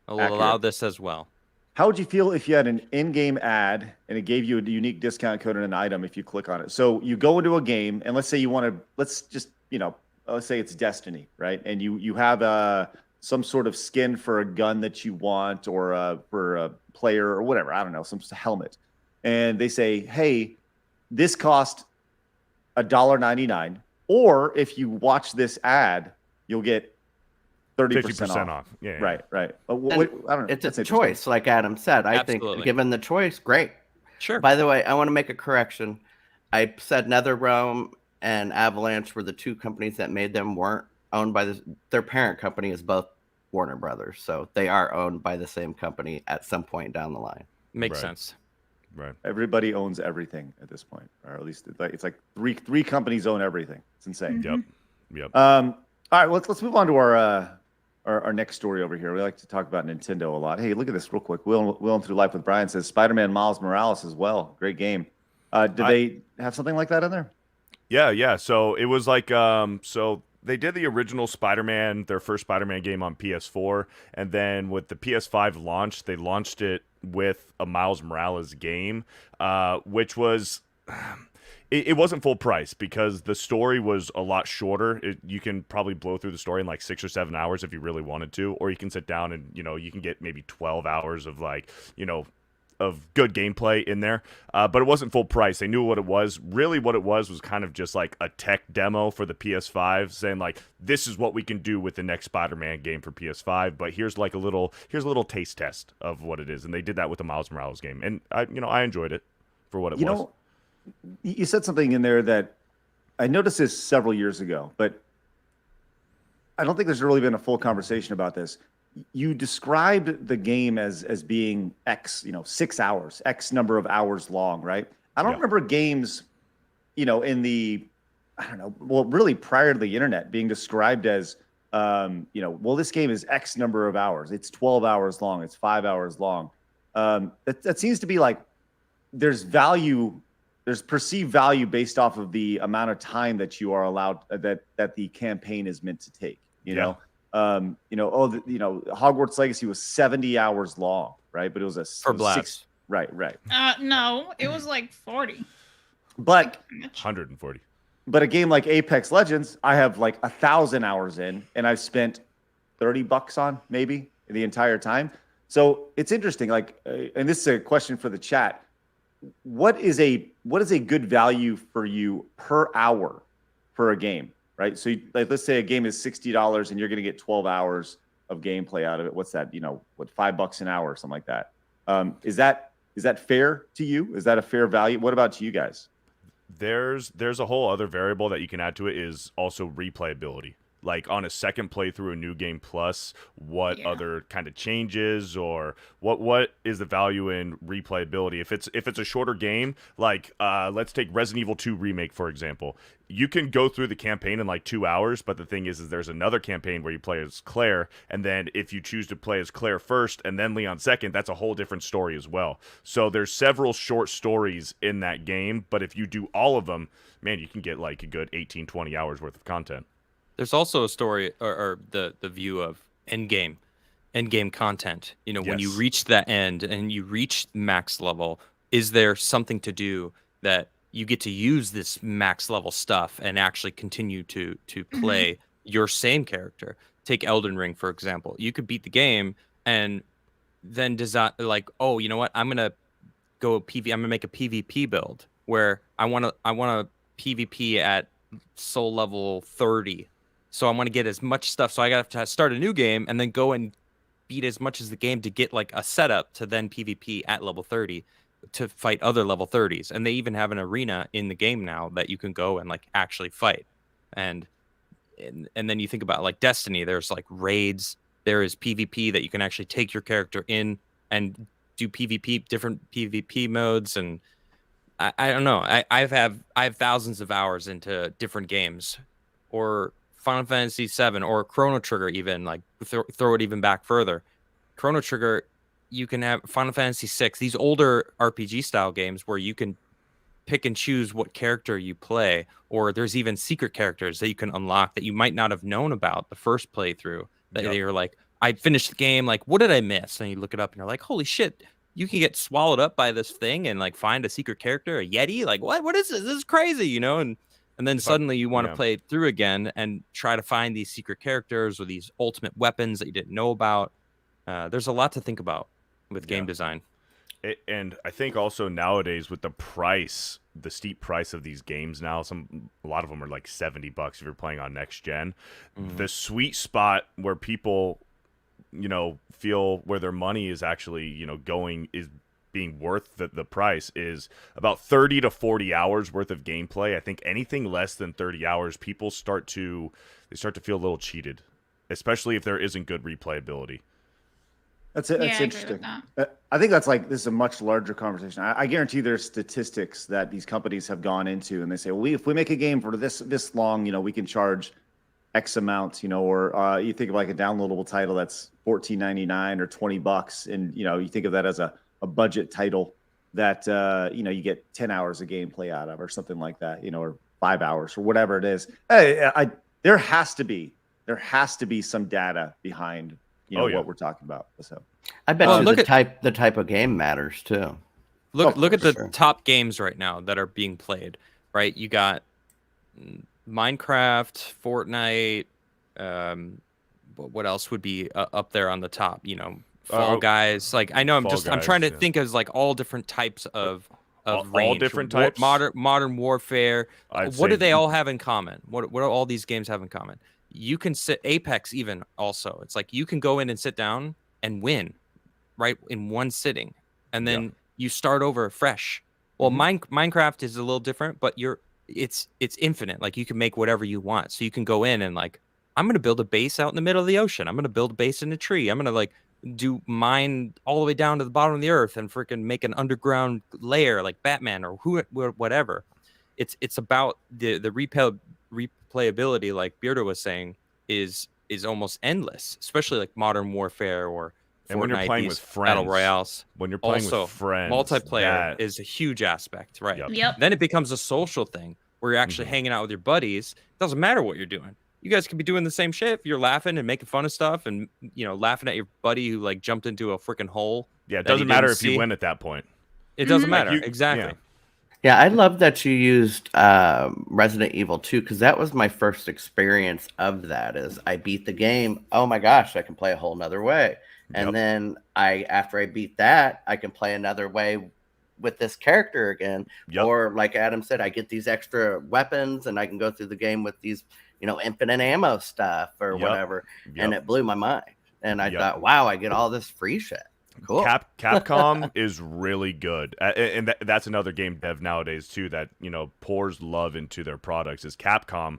S2: I'll allow this as well.
S1: How would you feel if you had an in-game ad and it gave you a unique discount code on an item if you click on it? So you go into a game and let's say you want to, let's say it's Destiny, right? And you have some sort of skin for a gun that you want or for a player or whatever. I don't know, some helmet. And they say, hey, this cost $1.99. Or if you watch this ad, you'll get 30% off.
S6: Yeah.
S1: Right. I don't know.
S4: It's a choice, like Adam said. I think given the choice, great.
S2: Sure.
S4: By the way, I want to make a correction. I said NetherRealm and Avalanche were the 2 companies that made them weren't owned by their parent company is both Warner Brothers. So they are owned by the same company at some point down the line.
S2: Makes sense.
S6: Right.
S1: Everybody owns everything at this point, or at least it's like three companies own everything. It's insane.
S6: Yep.
S1: All right, let's move on to our next story over here. We like to talk about Nintendo a lot. Hey, look at this real quick. Will Through Life with Brian says Spider-Man Miles Morales as well. Great game. Did they have something like that in there?
S6: Yeah. So it was like so they did the original Spider-Man, their first Spider-Man game on PS4, and then with the PS5 launch, they launched it with a Miles Morales game, which was it wasn't full price because the story was a lot shorter. You can probably blow through the story in like 6 or 7 hours if you really wanted to, or you can sit down and you can get maybe 12 hours of of good gameplay in there, but it wasn't full price. They knew what it was. Really what it was kind of just like a tech demo for the PS5, saying like, this is what we can do with the next Spider-Man game for PS5, but here's a little taste test of what it is. And they did that with the Miles Morales game, and I enjoyed it for what it was.
S1: You said something in there that I noticed this several years ago, but I don't think there's really been a full conversation about this. You described the game as being X, 6 hours, X number of hours long, right? I don't remember games, in the, I don't know, well, really prior to the internet being described as, well, this game is X number of hours. It's 12 hours long. It's 5 hours long. That seems to be like there's perceived value based off of the amount of time that you are allowed, that the campaign is meant to take, Hogwarts Legacy was 70 hours long, right? But it was
S2: for Blabs.
S1: Right.
S3: No, it was like 40.
S1: But
S6: 140.
S1: But a game like Apex Legends, I have like 1,000 hours in, and I've spent $30 on maybe the entire time. So it's interesting. Like, and this is a question for the chat. What is a good value for you per hour for a game? Right. So let's say a game is $60 and you're going to get 12 hours of gameplay out of it. What's that? $5 an hour or something like that. Is that fair to you? Is that a fair value? What about to you guys?
S6: There's a whole other variable that you can add to it is also replayability. Like on a second playthrough, a new game plus, what other kind of changes or what is the value in replayability? If it's a shorter game, like let's take Resident Evil 2 Remake for example. You can go through the campaign in like 2 hours, but the thing is there's another campaign where you play as Claire, and then if you choose to play as Claire first and then Leon second, that's a whole different story as well. So there's several short stories in that game, but if you do all of them, man, you can get like a good 18-20 hours worth of content.
S2: There's also a story or the view of end game content. When you reach that end and you reach max level, is there something to do that you get to use this max level stuff and actually continue to play your same character? Take Elden Ring, for example. You could beat the game and then design like, oh, you know what? I'm gonna make a PvP build where I wanna PvP at soul level 30. So I want to get as much stuff. So I got to start a new game and then go and beat as much as the game to get like a setup to then PvP at level 30 to fight other level 30s. And they even have an arena in the game now that you can go and like actually fight. And then you think about like Destiny, there's like raids, there is PvP that you can actually take your character in and do PvP, different PvP modes. And I don't know. I have thousands of hours into different games, or Final Fantasy VII or Chrono Trigger, even like throw it even back further. Chrono Trigger, you can have Final Fantasy VI, these older RPG style games where you can pick and choose what character you play, or there's even secret characters that you can unlock that you might not have known about the first playthrough. That you're like, I finished the game, like, what did I miss? And you look it up and you're like, holy shit, you can get swallowed up by this thing and like find a secret character, a Yeti. Like, what is this? This is crazy, And then suddenly you want to play through again and try to find these secret characters or these ultimate weapons that you didn't know about. There's a lot to think about with game design.
S6: And I think also nowadays with the steep price of these games now, a lot of them are like $70 if you're playing on next gen. The sweet spot where people, feel where their money is actually, going is being worth the price is about 30 to 40 hours worth of gameplay. I think anything less than 30 hours, people start to feel a little cheated, especially if there isn't good replayability.
S1: That's interesting. I think this is a much larger conversation. I guarantee there's statistics that these companies have gone into, and they say, well, if we make a game for this long, we can charge X amount, or you think of like a downloadable title that's $14.99 or $20, and you think of that as a budget title that you get 10 hours of gameplay out of, or something like that, or 5 hours or whatever it is. There has to be some data behind what we're talking about. So
S4: I bet you the type of game matters too.
S2: Look at the top games right now that are being played. Right, you got Minecraft, Fortnite. What else would be up there on the top? Fall Guys. Like I know I'm trying to think of like all different types of range.
S6: All different types.
S2: Modern Warfare. What do they all have in common? What do all these games have in common? You can sit Apex even also. It's like you can go in and sit down and win, right, in one sitting, and then you start over fresh. Well, Minecraft is a little different, but it's infinite. Like you can make whatever you want. So you can go in and like, I'm gonna build a base out in the middle of the ocean. I'm gonna build a base in a tree. I'm gonna like do mine all the way down to the bottom of the earth and freaking make an underground layer like Batman or whatever. It's about the replayability, like Beardo was saying, is almost endless, especially like Modern Warfare or Fortnite,
S6: when you're playing with friends,
S2: battle royales.
S6: When you're playing with friends,
S2: multiplayer is a huge aspect, right?
S3: Yep.
S2: Then it becomes a social thing where you're actually hanging out with your buddies. It doesn't matter what you're doing. You guys can be doing the same shit if you're laughing and making fun of stuff and laughing at your buddy who like jumped into a freaking hole.
S6: Yeah, it doesn't matter if you win at that point.
S2: It doesn't matter. Exactly.
S4: Yeah, I love that you used Resident Evil 2 because that was my first experience of that. Is I beat the game. Oh my gosh, I can play a whole nother way. And then after I beat that, I can play another way with this character again. Or like Adam said, I get these extra weapons and I can go through the game with these, infinite ammo stuff or whatever. And it blew my mind. And I thought, wow, I get all this free shit. Cool.
S6: Capcom is really good, and that's another game dev nowadays too that pours love into their products. Is Capcom?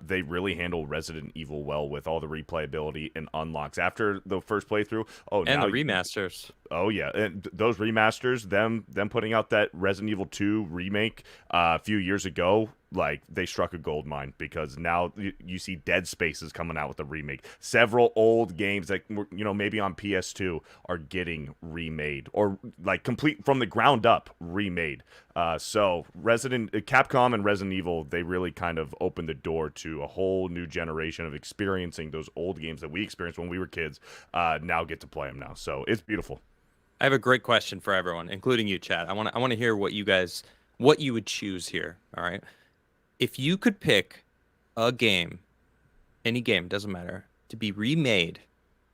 S6: They really handle Resident Evil well with all the replayability and unlocks after the first playthrough.
S2: And the remasters.
S6: Oh yeah, and those remasters, them putting out that Resident Evil 2 remake a few years ago. Like they struck a gold mine because now you see Dead Space is coming out with a remake. Several old games that maybe on PS2 are getting remade or like complete from the ground up remade. So Capcom and Resident Evil, they really kind of opened the door to a whole new generation of experiencing those old games that we experienced when we were kids. Now get to play them now, so it's beautiful.
S2: I have a great question for everyone, including you, Chad. I want to hear what you would choose here. All right. If you could pick a game, any game, doesn't matter, to be remade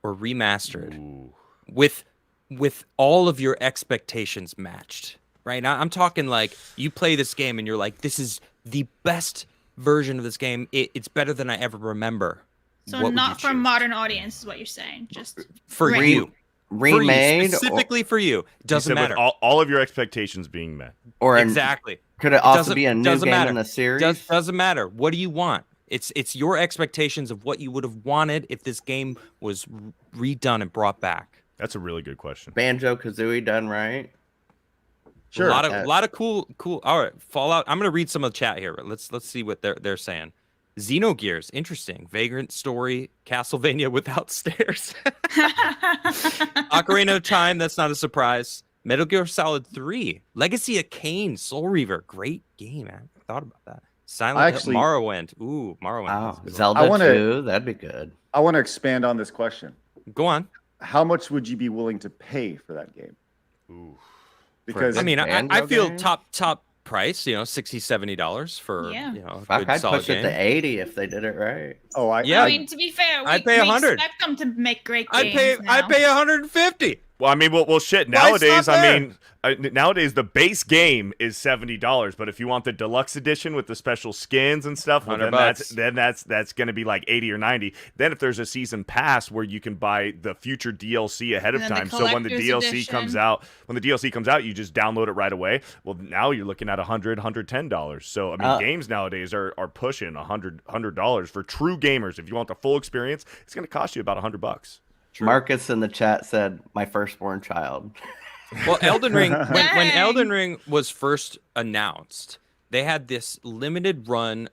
S2: or remastered with all of your expectations matched, right? Now, I'm talking like you play this game and you're like, this is the best version of this game. It's better than I ever remember.
S3: So not for modern audience is what you're saying, just
S2: for you.
S4: Remade?
S2: Specifically for you. Doesn't matter.
S6: All of your expectations being met.
S2: Exactly.
S4: Could it also be a new game in the series?
S2: Doesn't matter. What do you want? It's your expectations of what you would have wanted if this game was redone and brought back.
S6: That's a really good question.
S4: Banjo-Kazooie done right?
S1: Sure.
S2: A lot of cool. All right, Fallout. I'm gonna read some of the chat here. Let's see what they're saying. Xenogears, interesting. Vagrant Story, Castlevania without stairs. Ocarina of Time, that's not a surprise. Metal Gear Solid 3, Legacy of Kain, Soul Reaver, great game, man. I thought about that. Silent Hill, Morrowind. Ooh, Morrowind.
S4: Wow. Zelda 2, that'd be good.
S1: I want to expand on this question.
S2: Go on.
S1: How much would you be willing to pay for that game?
S6: Ooh.
S1: Because
S2: I mean, I feel top price, $60-$70 for
S4: Fuck, I'd push it to 80 if they did it right.
S3: I mean, to be fair,
S2: I'd pay 100.
S3: Expect them to make great games.
S2: I'd pay 150.
S6: Well, I mean, well, shit. Nowadays, nowadays the base game is $70, but if you want the deluxe edition with the special skins and stuff, well, then that's going to be like 80 or 90. Then if there's a season pass where you can buy the future DLC ahead of time, so when the DLC comes out, you just download it right away. Well, now you're looking at $100, $110. So I mean, games nowadays are pushing $100 for true gamers. If you want the full experience, it's going to cost you about $100.
S4: True. Marcus in the chat said, "My firstborn child."
S2: Well, Elden Ring, when Elden Ring was first announced, they had this limited run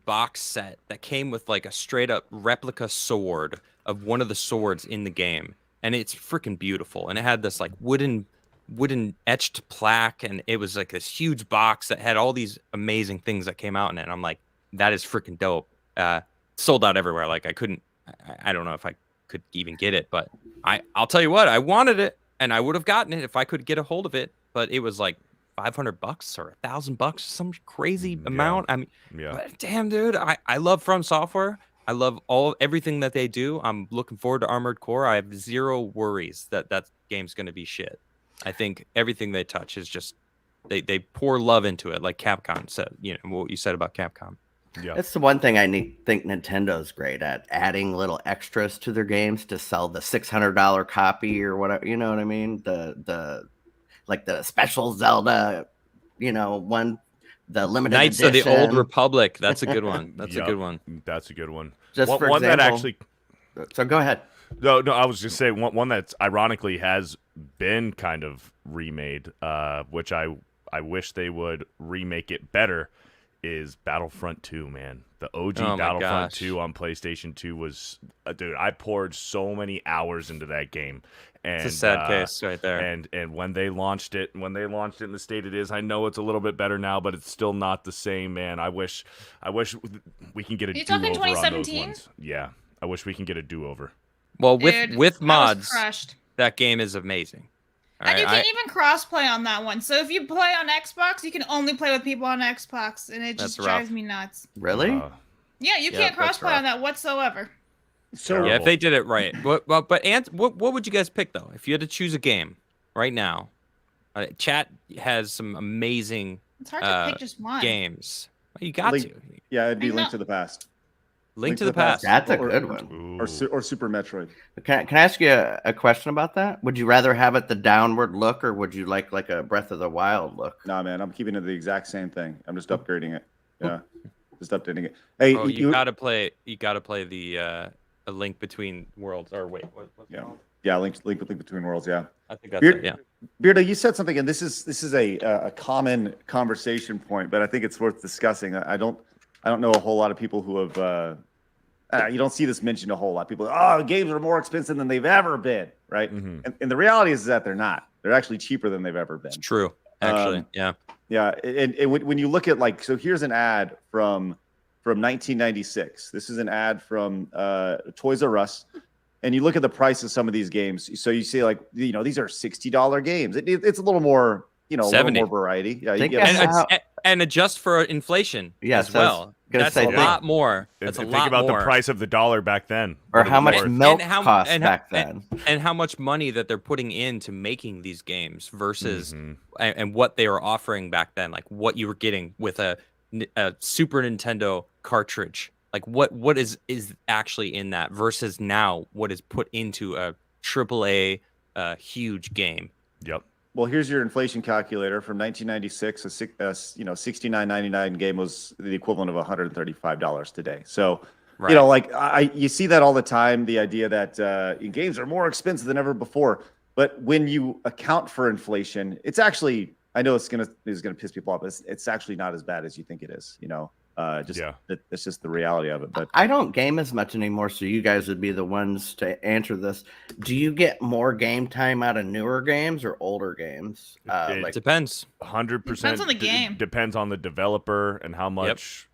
S2: box set that came with like a straight up replica sword of one of the swords in the game, and it's freaking beautiful. And it had this like wooden etched plaque, and it was like this huge box that had all these amazing things that came out in it. And I'm like, that is freaking dope. Sold out everywhere. Like I don't know if I could even get it. But I'll tell you what, I wanted it, and I would have gotten it if I could get a hold of it. But it was like $500 or $1,000, some crazy amount. I mean, but damn, dude, I love From Software. I love everything that they do. I'm looking forward to Armored Core. I have zero worries that game's going to be shit. I think everything they touch is just they pour love into it, like Capcom said. You know what you said about Capcom.
S4: Yeah, that's the one thing I think Nintendo's great at, adding little extras to their games to sell the $600 copy or whatever. You know what I mean? The like the special Zelda, one. The limited
S2: Knights
S4: edition.
S2: of the Old Republic. That's a good one. That's a good one.
S6: That's a good one.
S4: Just for
S6: one
S4: example,
S6: that actually.
S4: So go ahead.
S6: No. I was just saying one that ironically has been kind of remade, which I wish they would remake it better, is Battlefront 2. Man, the OG Battlefront 2 on PlayStation 2 was, dude. I poured so many hours into that game. And,
S2: it's a sad case right there.
S6: And when they launched it in the state it is, I know it's a little bit better now, but it's still not the same, man. I wish we can get a do-over on those ones. Yeah, I wish we can get a do-over.
S2: Well, with mods, that game is amazing.
S3: And you can even cross-play on that one. So if you play on Xbox, you can only play with people on Xbox, and it just drives me nuts.
S4: Really?
S3: Yeah, you can't cross-play on that whatsoever.
S2: So yeah, if they did it right. But what would you guys pick though? If you had to choose a game right now, chat has some amazing
S3: it's hard to pick just one.
S2: Games. You got to.
S1: Yeah, it'd be Link to the Past.
S2: Link to the Past.
S4: That's a good one.
S1: Or Super Metroid.
S4: Can I ask you a question about that? Would you rather have it the downward look, or would you like a Breath of the Wild look?
S1: Nah, man, I'm keeping it the exact same thing. I'm just upgrading it. Yeah, just updating it. Hey,
S2: you gotta play. You gotta play the A Link Between Worlds. Or wait, what's it called?
S1: Yeah, Link Between Worlds. Yeah,
S2: I think that's it. Yeah.
S1: Beardo, you said something, and this is a common conversation point, but I think it's worth discussing. I don't know a whole lot of people who have. You don't see this mentioned a whole lot. People, games are more expensive than they've ever been, right? Mm-hmm. And the reality is that they're not. They're actually cheaper than they've ever been.
S2: It's true, actually. Yeah.
S1: Yeah, and when you look at so here's an ad from 1996. This is an ad from Toys R Us, and you look at the price of some of these games. So you see these are $60 games. It's a little more a little more variety. Yeah,
S2: and adjust for inflation as well. That's a lot more. That's a lot more.
S6: Think about the price of the dollar back then,
S4: or how much milk cost back then,
S2: and how much money that they're putting into making these games versus and what they were offering back then, like what you were getting with a Super Nintendo cartridge, like what is actually in that versus now what is put into a AAA huge game.
S6: Yep.
S1: Well, here's your inflation calculator from 1996. A $69.99 game was the equivalent of $135 today. So, you see that all the time. The idea that games are more expensive than ever before. But when you account for inflation, it's actually, I know it's gonna piss people off. It's actually not as bad as you think it is. It's just the reality of it. But
S4: I don't game as much anymore, so you guys would be the ones to answer this. Do you get more game time out of newer games or older games?
S2: It depends.
S6: 100%.
S3: Depends on the game.
S6: Depends on the developer and how much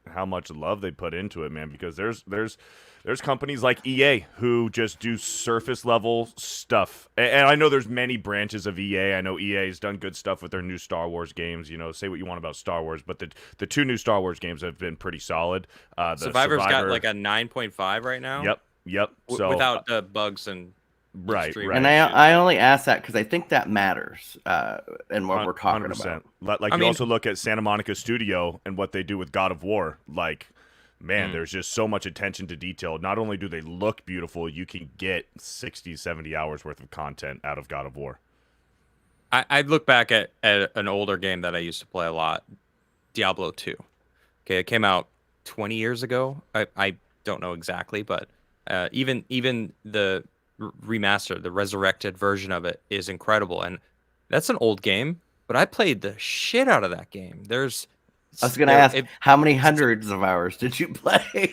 S6: love they put into it, man. Because there's companies like EA who just do surface level stuff. And I know there's many branches of EA. I know EA has done good stuff with their new Star Wars games. Say what you want about Star Wars, but the two new Star Wars games have been pretty solid.
S2: Survivor's got like a 9.5 right now.
S6: Yep. So
S2: without bugs and
S6: right.
S4: And I only ask that because I think that matters in what we're talking 100%.
S6: about. Also look at Santa Monica Studio and what they do with God of War. Man, there's just so much attention to detail. Not only do they look beautiful, you can get 60, 70 hours worth of content out of God of War.
S2: I look back at an older game that I used to play a lot, Diablo 2. Okay, it came out 20 years ago. I don't know exactly, but even the remastered, the resurrected version of it is incredible. And that's an old game, but I played the shit out of that game.
S4: I was going to ask, how many hundreds of hours did you play?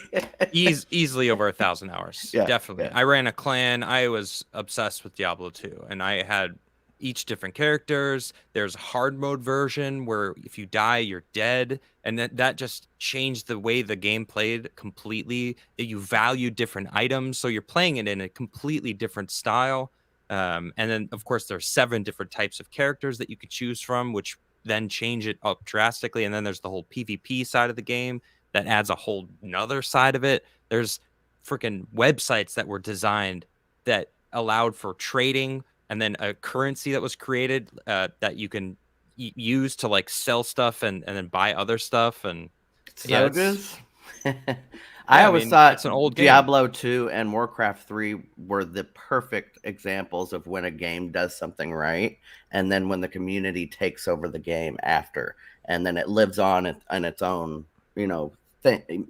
S2: Easily over 1,000 hours.
S4: Yeah,
S2: definitely.
S4: Yeah.
S2: I ran a clan. I was obsessed with Diablo 2, and I had each different characters. There's a hard mode version where if you die, you're dead. And that just changed the way the game played completely. You value different items. So you're playing it in a completely different style. And then, of course, there's 7 different types of characters that you could choose from, which then change it up drastically. And then there's the whole PvP side of the game that adds a whole nother side of it. There's freaking websites that were designed that allowed for trading, and then a currency that was created that you can use to like sell stuff and then buy other stuff. And
S4: so good. I always thought
S2: it's an old
S4: Diablo 2 and Warcraft 3 were the perfect examples of when a game does something right, and then when the community takes over the game after, and then it lives on its own,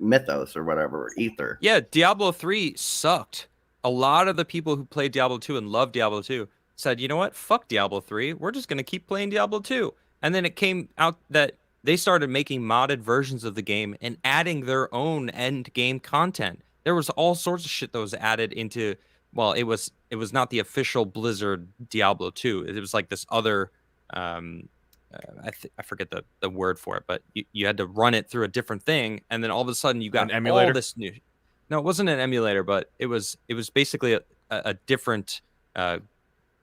S4: mythos or whatever, ether.
S2: Yeah, Diablo 3 sucked. A lot of the people who played Diablo 2 and loved Diablo 2 said, you know what? Fuck Diablo 3. We're just going to keep playing Diablo 2. And then it came out that they started making modded versions of the game and adding their own end game content. There was all sorts of shit that was added into, well, it was not the official Blizzard Diablo 2. It was like this other, I forget the word for it, but you had to run it through a different thing. And then all of a sudden you got
S6: an emulator?
S2: all this new. No, it wasn't an emulator, but it was basically a different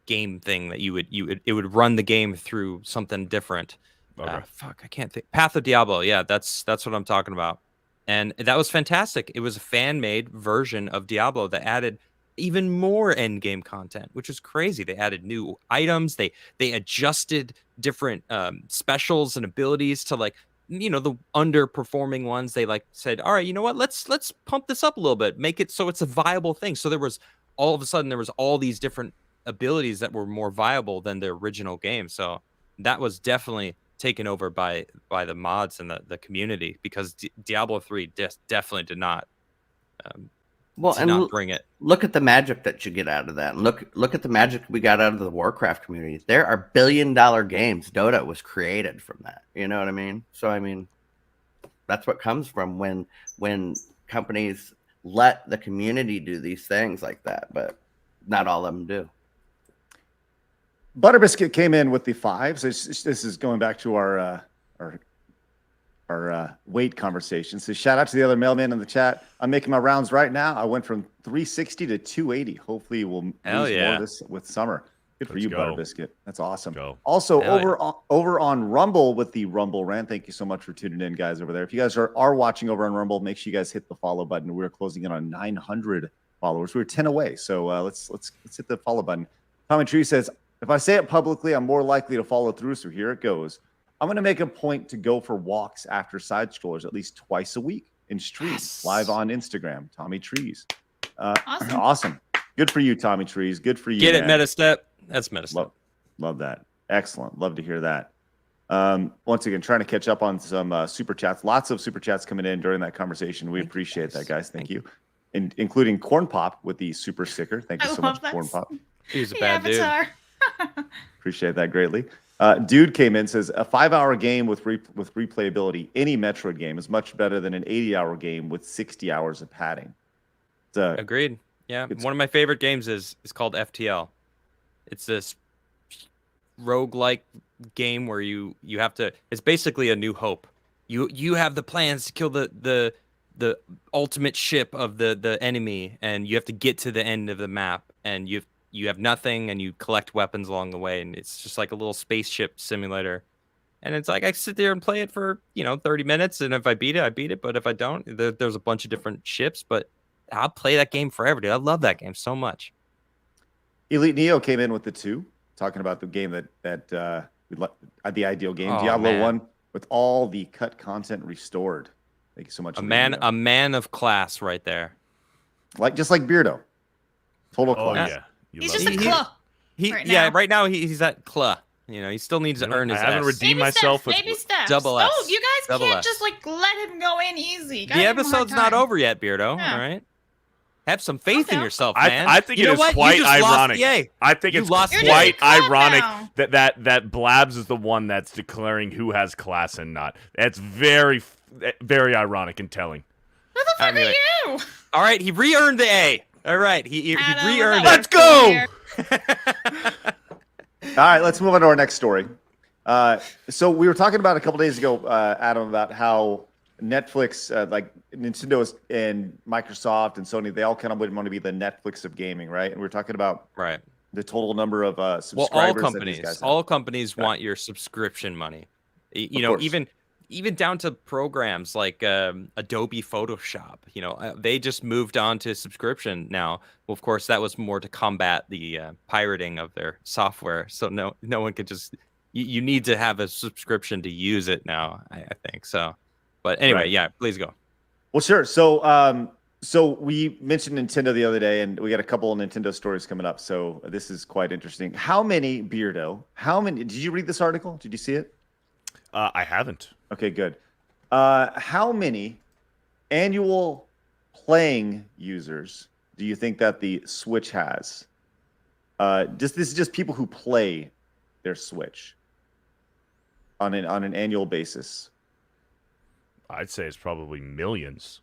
S2: game thing that it would run the game through something different.
S6: Okay.
S2: Fuck, I can't think. Path of Diablo. Yeah, that's what I'm talking about. And that was fantastic. It was a fan-made version of Diablo that added even more end game content, which is crazy. They added new items. They adjusted different specials and abilities to like, the underperforming ones. They like said, all right, you know what? Let's pump this up a little bit, make it so it's a viable thing. So there was all of a sudden all these different abilities that were more viable than the original game. So that was definitely taken over by the mods and the community, because Diablo 3 definitely did not bring it.
S4: Look at the magic that you get out of that. And look at the magic we got out of the Warcraft community. There are billion-dollar games. Dota was created from that. You know what I mean? So that's what comes from when companies let the community do these things like that, but not all of them do.
S1: Butterbiscuit came in with the 5s. This is going back to our weight conversation. So shout out to the other mailman in the chat. I'm making my rounds right now. I went from 360 to 280. Hopefully we'll lose more of this with summer. Good for you, Butterbiscuit. That's awesome. Also, over on Rumble with the Rumble rant. Thank you so much for tuning in, guys, over there. If you guys are watching over on Rumble, make sure you guys hit the follow button. We're closing in on 900 followers. We're 10 away. So let's hit the follow button. Tommy Tree says, if I say it publicly, I'm more likely to follow through. So here it goes. I'm going to make a point to go for walks after side scrollers at least twice a week in streams, live on Instagram. Tommy Trees. Awesome. Good for you, Tommy Trees. Good for you.
S2: Get it, Metastep. That's Metastep.
S1: Love that. Excellent. Love to hear that. Once again, trying to catch up on some super chats. Lots of super chats coming in during that conversation. We appreciate that, guys. Thank you. Including Corn Pop with the super sticker. Thank you so much, Corn Pop.
S2: He's a bad dude.
S1: Appreciate that greatly. Dude came in, says a 5-hour game with replayability, any Metroid game is much better than an 80-hour game with 60 hours of padding.
S2: Agreed. Yeah, one of my favorite games is called FTL. It's this roguelike game where you have to. It's basically a New Hope. You have the plans to kill the ultimate ship of the enemy, and you have to get to the end of the map, and you have nothing, and you collect weapons along the way, and it's just like a little spaceship simulator. And it's like I sit there and play it for 30 minutes, and if I beat it, I beat it. But if I don't, there's a bunch of different ships. But I'll play that game forever, dude. I love that game so much.
S1: Elite Neo came in with the 2, talking about the game that the ideal game, Diablo 1, with all the cut content restored. Thank you so much.
S2: A man of class right there.
S1: Just like Beardo. Total class.
S6: Yeah.
S3: He's just a claw.
S2: Right now he's at claw. He still needs to earn his.
S6: I haven't redeemed myself with
S2: double S.
S3: Oh, you guys can't just let him go in easy.
S2: The episode's not over yet, Beardo. Yeah. All right. Have some faith in yourself, man.
S6: I think it is quite ironic. I think it's quite ironic that Blabs is the one that's declaring who has class and not. That's very, very ironic and telling.
S3: Who the fuck are you?
S2: All right, he re-earned the A. All right, he re-earned it.
S6: Let's go!
S1: right, let's move on to our next story. So we were talking about a couple days ago, Adam, about how Netflix, like Nintendo and Microsoft and Sony, they all kind of would want to be the Netflix of gaming, right? And we were talking about the total number of subscribers.
S2: Well, all companies want your subscription money. You know, even down to programs like Adobe Photoshop. You know, they just moved on to subscription now. Well, of course, that was more to combat the pirating of their software. So no one could just. You need to have a subscription to use it now. I think so. But anyway, yeah, please go.
S1: Well, sure. So we mentioned Nintendo the other day, and we got a couple of Nintendo stories coming up. So this is quite interesting. How many, Beardo? Did you read this article? Did you see it?
S6: I haven't.
S1: Okay, good. How many annual playing users do you think that the Switch has? This is just people who play their Switch on an annual basis.
S6: I'd say it's probably millions.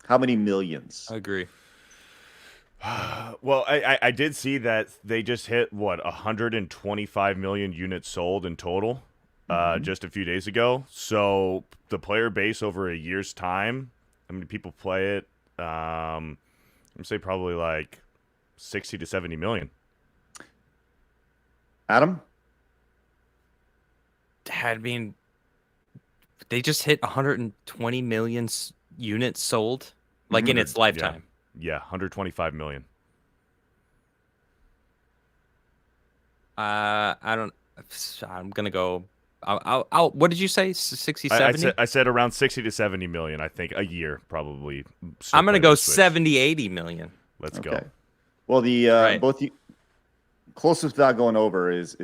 S1: How many millions?
S2: I agree.
S6: Well, I did see that they just hit 125 million units sold in total just a few days ago. So the player base over a year's time, how many people play it? I'm gonna say probably like 60 to 70 million.
S1: Adam?
S2: I mean, they just hit 120 million units sold, like in its lifetime.
S6: Yeah, 125 million.
S2: I'm gonna go. I'll. What did you say? 60, 70?
S6: I said around 60 to 70 million. I think a year probably.
S2: I'm gonna go 70, 80 million.
S6: Let's go.
S1: Well, the both you closest without going over is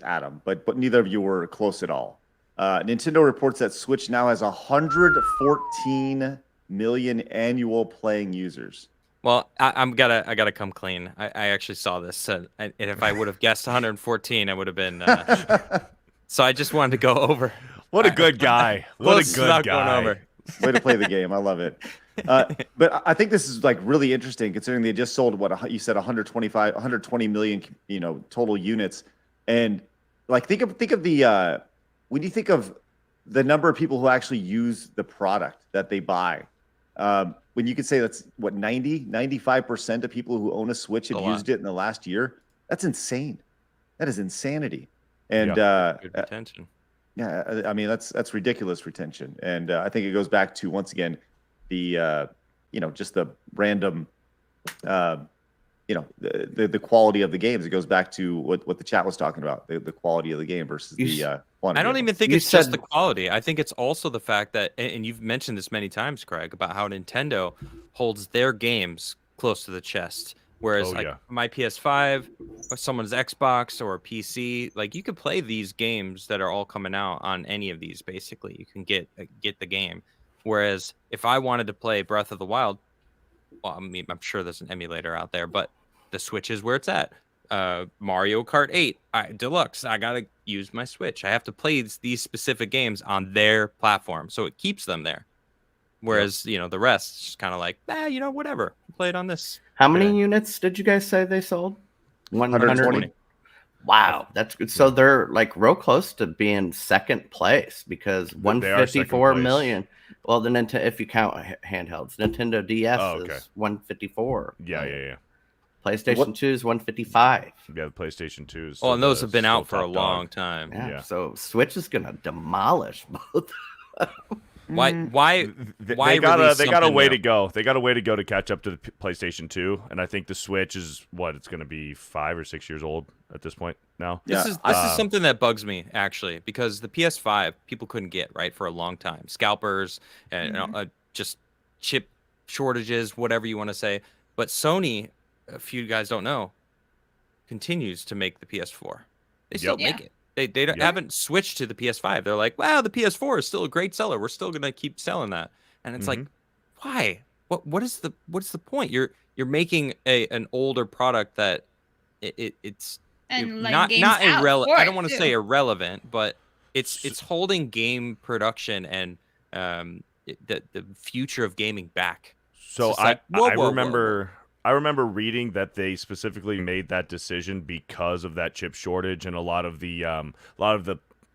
S1: Adam, but neither of you were close at all. Nintendo reports that Switch now has 114 million annual playing users.
S2: Well, I gotta come clean. I actually saw this, and if I would have guessed 114, I would have been. So I just wanted to go over.
S6: What a good guy! What a good guy!
S2: Over.
S1: Way to play the game. I love it. But I think this is like really interesting considering they just sold what you said 120 million, total units, and like think of the when you think of the number of people who actually use the product that they buy, when you could say that's what 95% of people who own a Switch have used it in the last year, that's insane. That is insanity. And
S2: good retention.
S1: Yeah, I mean that's ridiculous retention, and I think it goes back to once again the just the random the quality of the games. It goes back to what the chat was talking about, the quality of the game versus the quantity.
S2: I don't even think it's just the quality. I think it's also the fact that, and you've mentioned this many times, Craig, about how Nintendo holds their games close to the chest. Whereas my PS5, or someone's Xbox or PC, like you could play these games that are all coming out on any of these. Basically, you can get the game. Whereas if I wanted to play Breath of the Wild, well, I mean, I'm sure there's an emulator out there, but the Switch is where it's at. Mario Kart 8 Deluxe, I gotta use my Switch. I have to play these specific games on their platform, so it keeps them there. Whereas the rest is just kind of like, whatever, play it on this.
S4: How many units did you guys say they sold?
S1: 120.
S4: Wow, that's good. So they're like real close to being second place because 154 million. Well, the Nintendo, if you count handhelds, Nintendo DS is 154.
S6: Yeah.
S4: PlayStation 2 is 155.
S6: Yeah, the PlayStation 2 is.
S2: Oh, and those have been out for a long time.
S4: Yeah. So Switch is gonna demolish both.
S2: Why
S6: they got a way to go. They got a way to go to catch up to the PlayStation 2, and I think the Switch is it's going to be 5 or 6 years old at this point now.
S2: This is something that bugs me actually, because the PS5 people couldn't get for a long time. Scalpers and just chip shortages, whatever you want to say. But Sony, if you guys don't know, continues to make the PS4. They still make it. They haven't switched to the PS5. They're like, wow, the PS4 is still a great seller. We're still gonna keep selling that. And it's like, why? What's the point? You're making an older product that it's not irrelevant. I don't want to say irrelevant, but it's holding game production and the future of gaming back.
S6: So I remember I remember reading that they specifically made that decision because of that chip shortage and a lot of the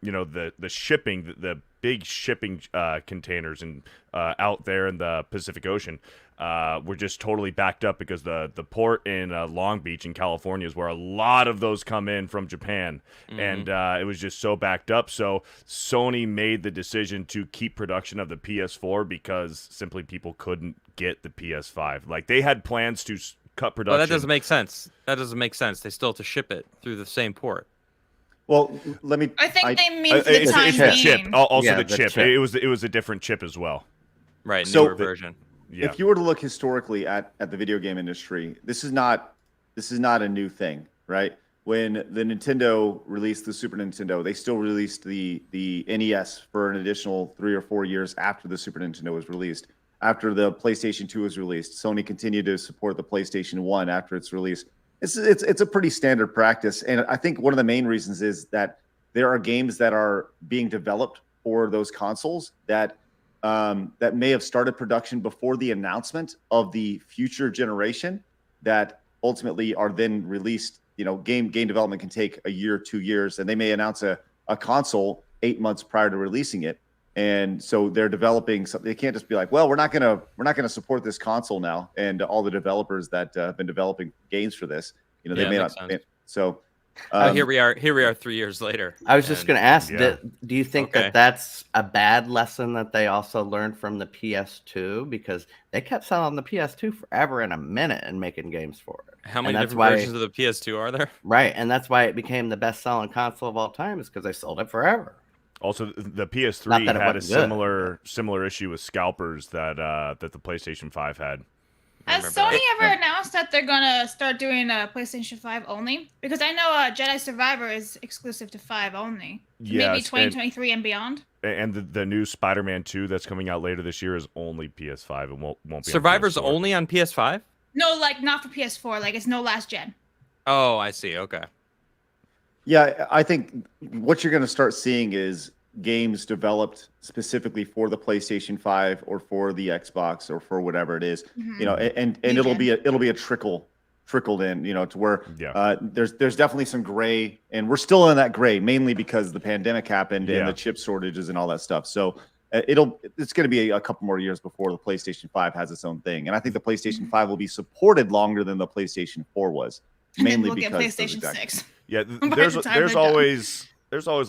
S6: the shipping, the big shipping containers and out there in the Pacific Ocean were just totally backed up because the port in Long Beach in California is where a lot of those come in from Japan, and it was just so backed up. So Sony made the decision to keep production of the PS4 because simply people couldn't get the PS5. Like they had plans to cut production.
S2: Well, that doesn't make sense. That doesn't make sense. They still have to ship it through the same port.
S1: Well, let me.
S3: I think they mean the
S6: it's
S3: time
S6: the
S3: being.
S6: chip. Also,
S4: Yeah,
S6: the
S4: the
S6: chip.
S4: chip.
S6: It was a different chip as well.
S2: Right.
S1: So-
S2: Newer version.
S6: Yeah.
S1: If you were to look historically at the video game industry, this is not a new thing, right? When the Nintendo released the Super Nintendo, they still released the NES for an additional 3 or 4 years after the Super Nintendo was released. After the PlayStation 2 was released, Sony continued to support the PlayStation 1 after its release. It's a pretty standard practice, and I think one of the main reasons is that there are games that are being developed for those consoles that may have started production before the announcement of the future generation that ultimately are then released. You know, game development can take a year, 2 years, and they may announce a console 8 months prior to releasing it. And so they're developing something. They can't just be like, well, we're not gonna support this console now. And all the developers that have been developing games for this, you know, they may not. So
S2: Here we are 3 years later.
S4: I was just going to ask,
S6: Yeah.
S4: do you think
S2: Okay.
S4: that that's a bad lesson that they also learned from the PS2? Because they kept selling the PS2 forever and a minute and making games for it.
S2: How many
S4: And
S2: different versions of the PS2 are there?
S4: Right, and that's why it became the best-selling console of all time, is because they sold it forever.
S6: Also, the
S4: Not
S6: PS3
S4: that it
S6: had a
S4: wasn't good.
S6: similar issue with scalpers that the PlayStation 5 had.
S3: Has
S2: remember
S3: Sony
S2: that.
S3: ever announced that they're gonna start doing PlayStation 5 only? Because I know Jedi Survivor is exclusive to 5 only. Maybe
S6: Yes,
S3: 2023 and beyond.
S6: And the new Spider-Man 2 that's coming out later this year is only PS5 and won't be.
S2: Survivor's
S6: on PS4.
S2: only on PS5?
S3: No, like not for PS4. Like it's no last gen.
S2: Oh, I see. Okay.
S1: yeah, I think what you're going to start seeing is games developed specifically for the PlayStation 5 or for the Xbox or for whatever it is. You know, and it'll be a trickled in, you know, to where there's definitely some gray, and we're still in that gray mainly because the pandemic happened and the chip shortages and all that stuff. So it's going to be a couple more years before the PlayStation 5 has its own thing, and I think the PlayStation 5 will be supported longer than the PlayStation 4 was, mainly
S3: we'll
S1: because
S3: get
S1: of the
S3: PlayStation
S1: jack-
S3: 6.
S6: Yeah,
S3: By
S6: there's
S3: the time they're done.
S6: always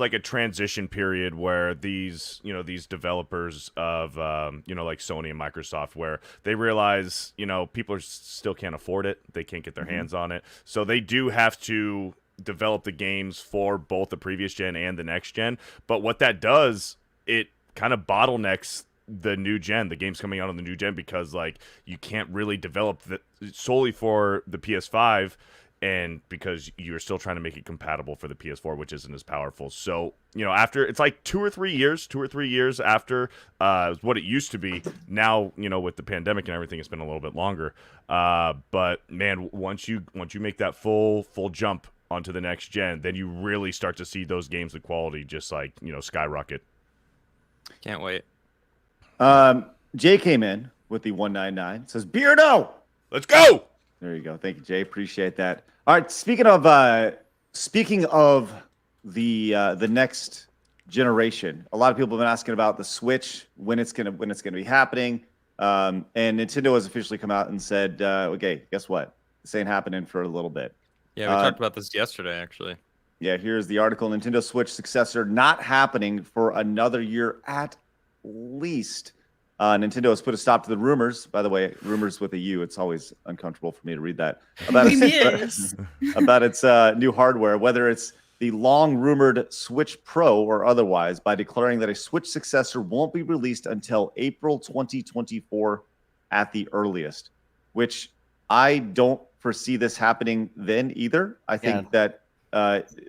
S6: like a transition period where these developers of like Sony and Microsoft, where they realize people still can't afford it, they can't get their hands on it, so they do have to develop the games for both the previous gen and the next gen. But what that does, it kind of bottlenecks the new gen, the games coming out on the new gen, because like you can't really develop solely for the PS5. And because you're still trying to make it compatible for the PS4, which isn't as powerful. So, after it's like 2 or 3 years after what it used to be. Now, with the pandemic and everything, it's been a little bit longer. But man, once you make that full jump onto the next gen, then you really start to see those games, the quality just like, skyrocket.
S2: Can't wait.
S1: Jay came in with the 199. Says Beardo.
S6: Let's go.
S1: There you go. Thank you, Jay. Appreciate that. All right. Speaking of the next generation, a lot of people have been asking about the Switch, when it's gonna be happening. And Nintendo has officially come out and said, okay, guess what? This ain't happening for a little bit.
S2: Yeah, we talked about this yesterday, actually.
S1: Yeah, here's the article. Nintendo Switch successor not happening for another year at least. Nintendo has put a stop to the rumors. By the way, rumors with a U. It's always uncomfortable for me to read that. About its new hardware, whether it's the long-rumored Switch Pro or otherwise, by declaring that a Switch successor won't be released until April 2024 at the earliest, which I don't foresee this happening then either. I think that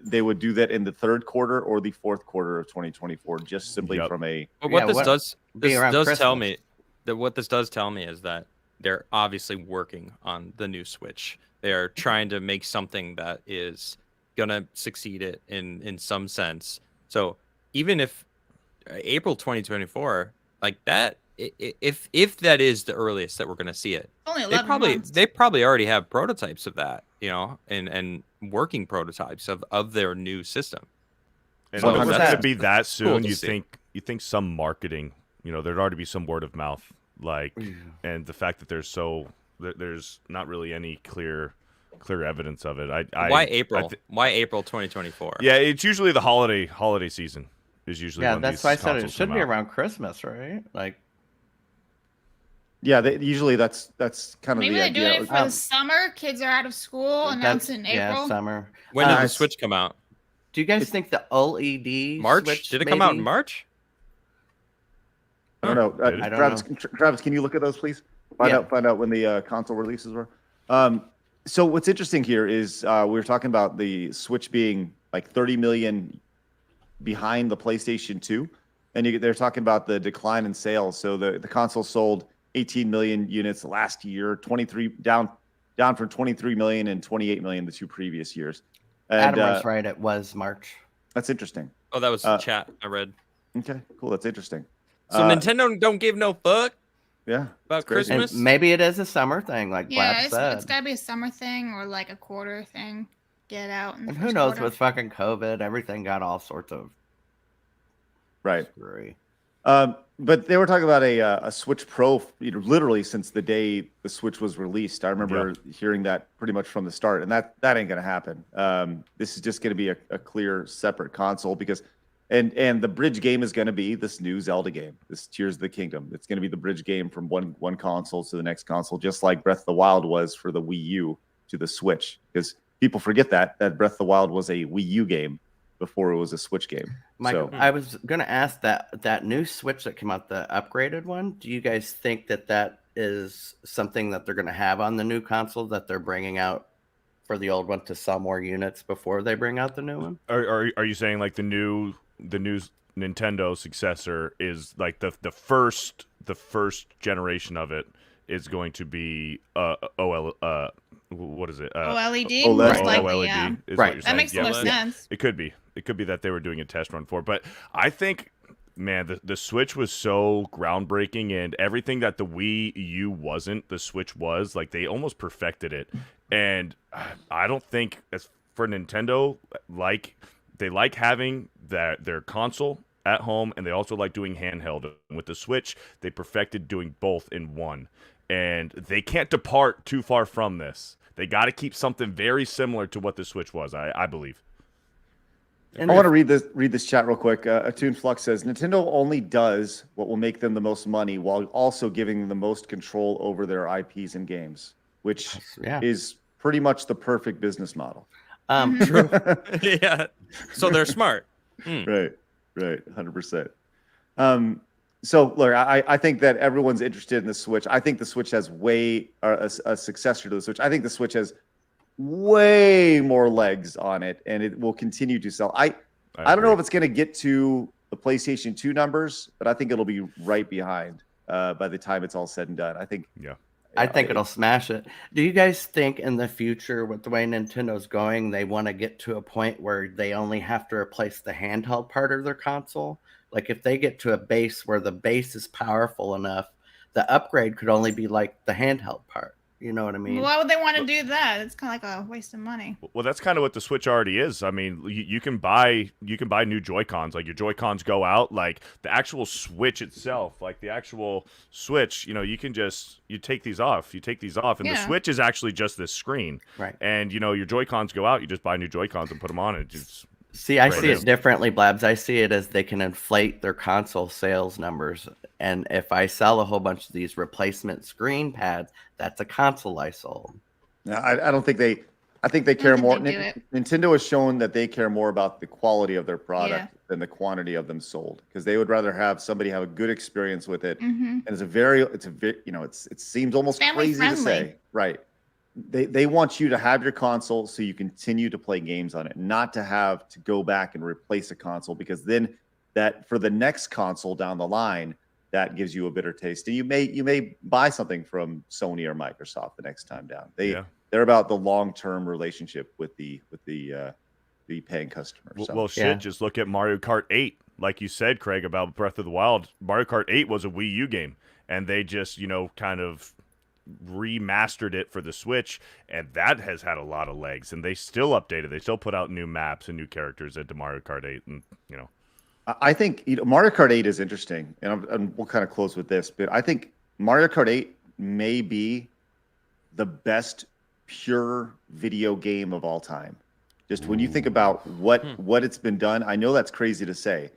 S1: they would do that in the third quarter or the fourth quarter of 2024, just simply from a.
S2: But what this does
S4: Christmas.
S2: tell me is that they're obviously working on the new Switch. They are trying to make something that is gonna succeed it in some sense. So even if April 2024, like that if that is the earliest that we're going to see it,
S3: Only 11 months.
S2: they probably already have prototypes of that, and working prototypes of their new system.
S6: And
S2: So
S6: if it's
S2: that's-
S6: going to be that soon,
S2: to
S6: you
S2: see.
S6: think some marketing, there'd already be some word of mouth, and the fact that there's not really any clear evidence of it.
S2: Why April? Why April 2024?
S6: Yeah, it's usually the holiday season is usually when
S4: that's
S6: these
S4: why I said it
S6: consoles
S4: should
S6: come
S4: be
S6: out.
S4: around Christmas, right? Like,
S1: Yeah, usually that's kind of
S3: Maybe
S1: the
S3: they're
S1: idea.
S3: doing it for the summer. Kids are out of school. Announce it in April.
S4: Yeah, summer.
S2: When did the
S1: it's-
S2: Switch come out?
S4: Do you guys think the OLED
S2: March?
S4: Switch
S2: Did it come out in
S4: maybe-
S2: March?
S1: I don't know.
S6: Did it?
S4: I don't
S1: Travis,
S4: know.
S1: Travis, can you look at those, please? Find out when the console releases were. So what's interesting here is we were talking about the Switch being like 30 million behind the PlayStation 2, and they're talking about the decline in sales. So the console sold 18 million units last year, 23 down from 23 million and 28 million the two previous years. And,
S4: Adam was right. It was March.
S1: That's interesting.
S2: Oh, that was the chat I read.
S1: Okay, cool. That's interesting.
S2: So Nintendo don't give no fuck
S1: Yeah.
S2: about
S1: crazy.
S2: Christmas.
S4: And maybe it is a summer thing, like
S3: Yeah,
S4: Blab
S3: it's
S4: said.
S3: got to be a summer thing or like a quarter thing. Get it out. In the
S4: And who
S3: first
S4: knows,
S3: quarter.
S4: with fucking COVID, everything got all sorts of
S1: Right.
S4: screwy.
S1: But they were talking about a Switch Pro, literally since the day the Switch was released. I remember hearing that pretty much from the start, and that ain't gonna happen. This is just gonna be a clear, separate console because, and the bridge game is gonna be this new Zelda game, this Tears of the Kingdom. It's gonna be the bridge game from one console to the next console, just like Breath of the Wild was for the Wii U to the Switch. Because people forget that Breath of the Wild was a Wii U game before it was a Switch game.
S4: Michael,
S1: So-
S4: I was gonna ask that new Switch that came out, the upgraded one. Do you guys think that is something that they're gonna have on the new console that they're bringing out for the old one to sell more units before they bring out the new one?
S6: Are you saying like the new Nintendo successor is like the first generation of it is going to be what is it?
S3: OLED?
S1: OLED.
S3: Most likely,
S6: OLED
S3: yeah.
S6: is
S4: Right.
S6: what you're
S3: That
S6: saying.
S3: makes the
S6: Yeah,
S3: most sense.
S6: It could be. It could be that they were doing a test run for it. But I think, man, the Switch was so groundbreaking, and everything that the Wii U wasn't, the Switch was. Like, they almost perfected it. And I don't think, as for Nintendo, they like having their console at home, and they also like doing handheld. And with the Switch, they perfected doing both in one. And they can't depart too far from this. They got to keep something very similar to what the Switch was, I believe.
S1: I want to read this chat real quick. Attune Flux says Nintendo only does what will make them the most money while also giving them the most control over their IPs and games, which is pretty much the perfect business model.
S2: True. Yeah. So they're smart.
S1: Right, 100%. So look, I think that everyone's interested in the Switch. I think the Switch has a successor to the Switch. I think the Switch has way more legs on it, and it will continue to sell. I don't know if it's going to get to the PlayStation 2 numbers, but I think it'll be right behind by the time it's all said and done. I think.
S6: Yeah.
S4: I think it'll smash it. Do you guys think in the future, with the way Nintendo's going, they want to get to a point where they only have to replace the handheld part of their console? Like if they get to a base where the base is powerful enough, the upgrade could only be like the handheld part. You know what I mean?
S3: Why would they want to do that? It's kind of like a waste of money.
S6: Well, that's kind of what the Switch already is. I mean, you can buy new Joy-Cons. Like your Joy-Cons go out. Like the actual Switch itself, like the actual Switch, you can you take these off. You take these off, and the Switch is actually just this screen.
S4: Right.
S6: And your Joy-Cons go out. You just buy new Joy-Cons and put them on. And it's
S4: See, I see it differently, Blabs. I see it as they can inflate their console sales numbers. And if I sell a whole bunch of these replacement screen pads, that's a console I sold.
S1: No, I don't think they. I think they care more.
S3: they do it.
S1: Nintendo has shown that they care more about the quality of their product than the quantity of them sold, because they would rather have somebody have a good experience with it. And it seems almost
S3: Family
S1: crazy to
S3: friendly.
S1: say, right? They want you to have your console so you continue to play games on it, not to have to go back and replace a console, because then that for the next console down the line, that gives you a bitter taste. And you may buy something from Sony or Microsoft the next time down. They're about the long-term relationship with the paying customer. So.
S6: Well, shit. Just look at Mario Kart 8. like you said, Craig, about Breath of the Wild, Mario Kart 8 was a Wii U game, and they just, kind of remastered it for the Switch, and that has had a lot of legs, and they still update it. They still put out new maps and new characters into Mario Kart 8, and,
S1: I think Mario Kart 8 is interesting, and we'll kind of close with this, but I think Mario Kart 8 may be the best pure video game of all time. Just when you think about what it's been done, I know that's crazy to say,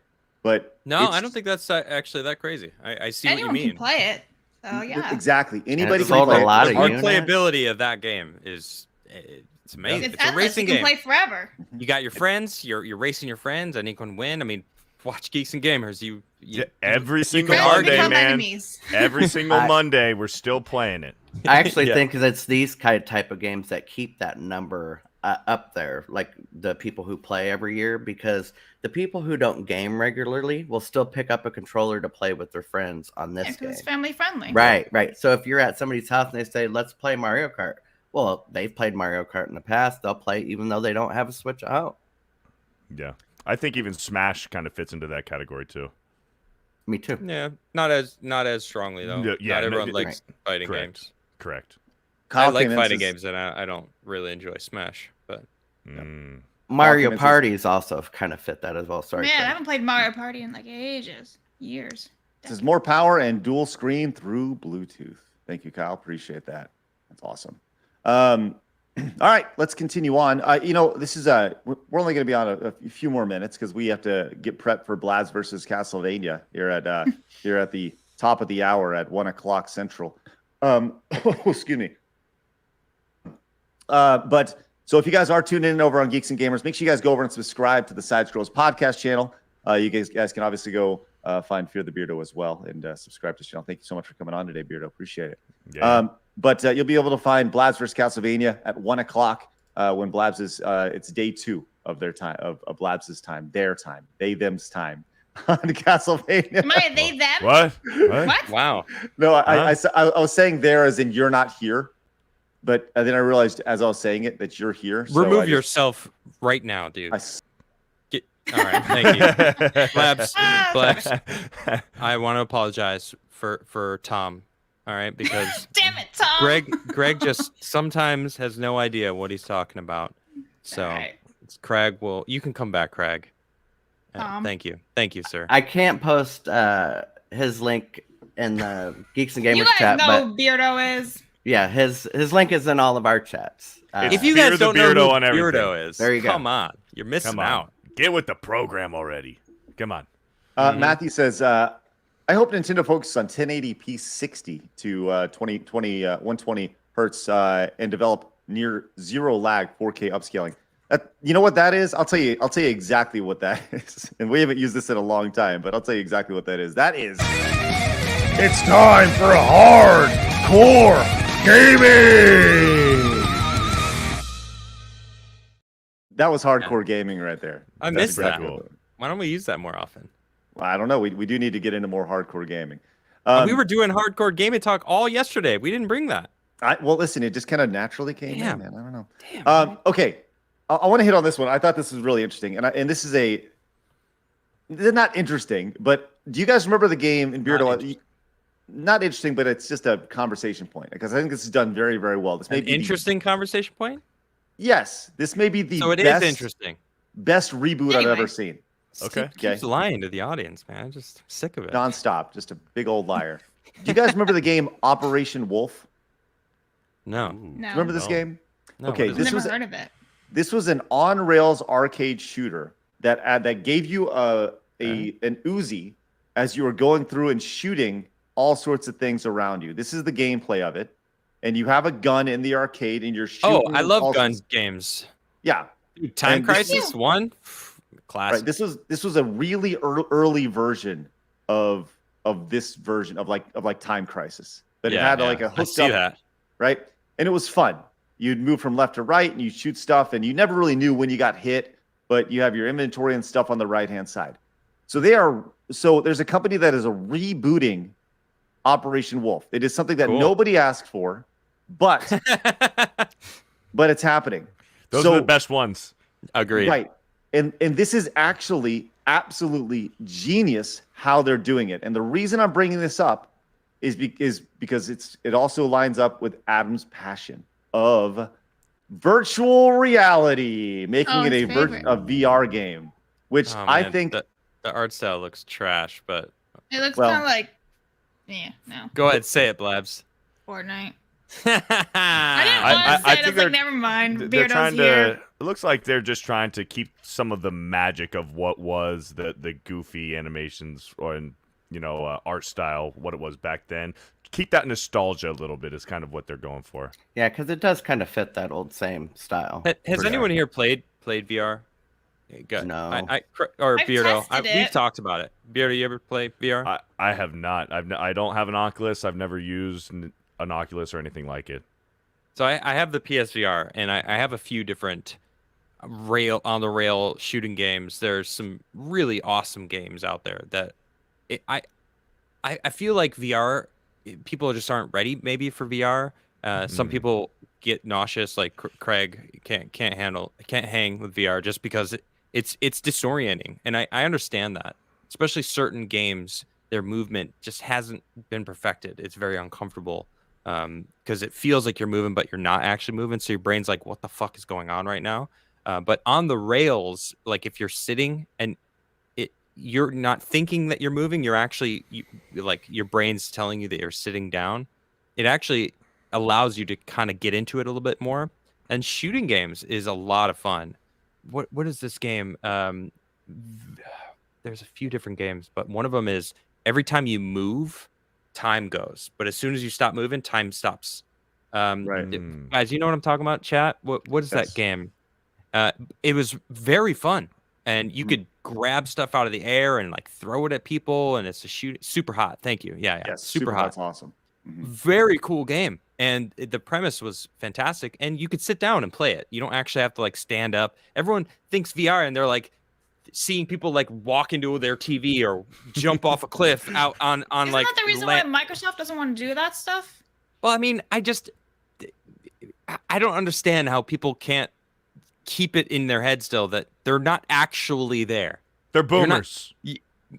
S1: but
S2: no, I don't think that's actually that crazy. I see what you mean.
S3: Anyone can play it. So yeah,
S1: exactly. Anybody can
S4: sold
S1: play
S4: a lot
S1: it.
S4: of
S2: Hard
S4: units.
S2: playability of that game is it's amazing.
S3: it's
S2: It's a
S3: endless.
S2: racing
S3: You can
S2: game.
S3: play forever.
S2: You got your friends. You're racing your friends. Anyone can win. I mean, watch Geeks and Gamers.
S6: every single
S3: Friends
S6: Monday,
S3: become
S6: man.
S3: enemies.
S6: Every single Monday, we're still playing it.
S4: I actually
S2: Yeah.
S4: think that it's these type of games that keep that number up there, like the people who play every year, because the people who don't game regularly will still pick up a controller to play with their friends on this
S3: Because
S4: game.
S3: it's family friendly.
S4: Right. So if you're at somebody's house and they say, let's play Mario Kart, well, they've played Mario Kart in the past. They'll play even though they don't have a Switch at home.
S6: Yeah. I think even Smash kind of fits into that category, too.
S4: Me too.
S2: Yeah, not as strongly though.
S6: Yeah,
S2: not everyone
S6: no,
S2: likes fighting
S6: correct.
S2: games.
S6: Correct.
S1: Kyle
S2: I like
S1: came in
S2: fighting
S1: says-
S2: games, and I don't really enjoy Smash. But
S4: Mario
S1: Documents-
S4: Parties also kind of fit that as well. Sorry.
S3: Man, I
S4: Craig.
S3: haven't played Mario Party in like years.
S1: This is more power and dual screen through Bluetooth. Thank you, Kyle. Appreciate that. That's awesome. All right, let's continue on. This is we're only going to be on a few more minutes because we have to get prepped for Blabs versus Castlevania here at the top of the hour at 1:00 Central. Excuse me. But so if you guys are tuning in over on Geeks and Gamers, make sure you guys go over and subscribe to the Side Scrolls podcast channel. You guys can obviously go find Fear the Beardo as well and subscribe to the channel. Thank you so much for coming on today, Beardo. Appreciate it.
S6: Yeah.
S1: But you'll be able to find Blabs vs. Castlevania at 1:00 when Blabs is it's day 2 of their time of Blabs' time, their time, them's time on Castlevania.
S3: Am I they them?
S6: What?
S3: What?
S2: wow,
S1: No, I was saying there as in you're not here, but then I realized as I was saying it that you're here. so
S2: remove
S1: I just-
S2: yourself right now, dude.
S1: I s-
S2: All right, thank you, Blabs.
S3: Ah,
S2: Blabs. I want to apologize for Tom. All right, because
S3: Damn it, Tom.
S2: Greg just sometimes has no idea what he's talking about. So
S3: All right.
S2: Craig you can come back, Craig.
S3: Tom.
S2: Thank you, sir.
S4: I can't post his link in the Geeks and Gamers
S3: You guys
S4: chat,
S3: know
S4: but
S3: who Beardo is.
S4: yeah, his link is in all of our chats.
S2: If you
S6: Fear
S2: guys
S6: the
S2: don't know who
S6: Beardo on everything.
S2: Beardo is,
S4: There you go.
S2: come on, you're missing
S6: Come on.
S2: out.
S6: Get with the program already. Come on.
S1: Matthew says, I hope Nintendo focuses on 1080p 60 to 120 hertz and develop near zero lag 4K upscaling. You know what that is? I'll tell you exactly what that is. And we haven't used this in a long time, but I'll tell you exactly what that is. That is
S5: It's time for hardcore gaming.
S1: that was hardcore gaming right there.
S2: I
S1: That's
S2: missed
S1: pretty
S2: that.
S1: cool.
S2: Why don't we use that more often?
S1: I don't know. We do need to get into more hardcore gaming.
S2: We were doing hardcore gaming talk all yesterday. We didn't bring that.
S1: Well, listen, it just kind of naturally came
S2: Damn.
S1: in, man. I don't know.
S2: Damn. man.
S1: Okay, I want to hit on this one. I thought this was really interesting, and this is they're not interesting, but do you guys remember the game in Beardo? Not interesting, but it's just a conversation point because I think this is done very, very well. This may
S2: An
S1: be
S2: interesting conversation point.
S1: yes, this may be the
S2: So it is
S1: best,
S2: interesting.
S1: best reboot I've
S3: Anyway.
S1: ever seen.
S6: Okay.
S2: Keeps lying to the audience, man. I'm just sick of it.
S1: Nonstop, just a big old liar. Do you guys remember the game Operation Wolf?
S2: No.
S3: No.
S1: Remember this
S6: No.
S1: game?
S2: No,
S1: Okay,
S2: what is
S1: this
S2: it?
S3: Never
S1: was-
S3: heard of it.
S1: This was an on-rails arcade shooter that gave you an Uzi as you were going through and shooting all sorts of things around you. This is the gameplay of it, and you have a gun in the arcade and you're shooting.
S2: Oh, I love
S1: all
S2: gun
S1: sorts-
S2: games.
S1: Yeah,
S2: Dude, Time
S1: And this-
S2: Crisis 1? Classic.
S1: right. This was a really early version of this version of like Time Crisis, but it had like a
S2: I
S1: hooked
S2: see
S1: up
S2: that.
S1: right? And it was fun. You'd move from left to right and you shoot stuff, and you never really knew when you got hit, but you have your inventory and stuff on the right-hand side. So there's a company that is rebooting Operation Wolf. It is something that
S2: Cool.
S1: nobody asked for, but it's happening.
S6: Those
S1: So-
S6: are the best ones.
S2: Agreed.
S1: Right. And this is actually absolutely genius how they're doing it. And the reason I'm bringing this up is because it also lines up with Adam's passion of virtual reality, making it a VR game, which I think
S2: the art style looks trash, but
S3: it looks kind of like, no.
S2: Go ahead, say it, Blabs.
S3: Fortnite. I didn't want to say it. I was like, never mind.
S6: They're trying to. It looks like they're just trying to keep some of the magic of what was the goofy animations or art style, what it was back then. Keep that nostalgia a little bit is kind of what they're going for.
S4: Yeah, because it does kind of fit that old same style.
S2: Has anyone here played VR?
S4: No.
S2: Or Beardo. We've talked about it. Beardo, you ever play VR?
S6: I have not. I don't have an Oculus. I've never used an Oculus or anything like it.
S2: So I have the PSVR, and I have a few different on the rail shooting games. There's some really awesome games out there that I feel like VR, people just aren't ready maybe for VR. Some people get nauseous, like Craig can't hang with VR just because it's disorienting, and I understand that. Especially certain games, their movement just hasn't been perfected. It's very uncomfortable because it feels like you're moving, but you're not actually moving. So your brain's like, what the fuck is going on right now? But on the rails, like if you're sitting and you're not thinking that you're moving, you're actually like your brain's telling you that you're sitting down. It actually allows you to kind of get into it a little bit more. And shooting games is a lot of fun. What is this game? There's a few different games, but one of them is every time you move, time goes. But as soon as you stop moving, time stops.
S1: Right.
S2: Guys, you know what I'm talking about, chat? What is that game? It was very fun. And you could grab stuff out of the air and like throw it at people, and it's super hot. Thank you. Yeah.
S1: Yes,
S2: super hot.
S1: That's awesome.
S2: Very cool game. And the premise was fantastic. And you could sit down and play it. You don't actually have to like stand up. Everyone thinks VR and they're like seeing people like walk into their TV or jump off a cliff out on
S3: Isn't
S2: like.
S3: that the reason why Microsoft doesn't want to do that stuff?
S2: Well, I mean, I don't understand how people can't keep it in their head still that they're not actually there.
S6: They're boomers.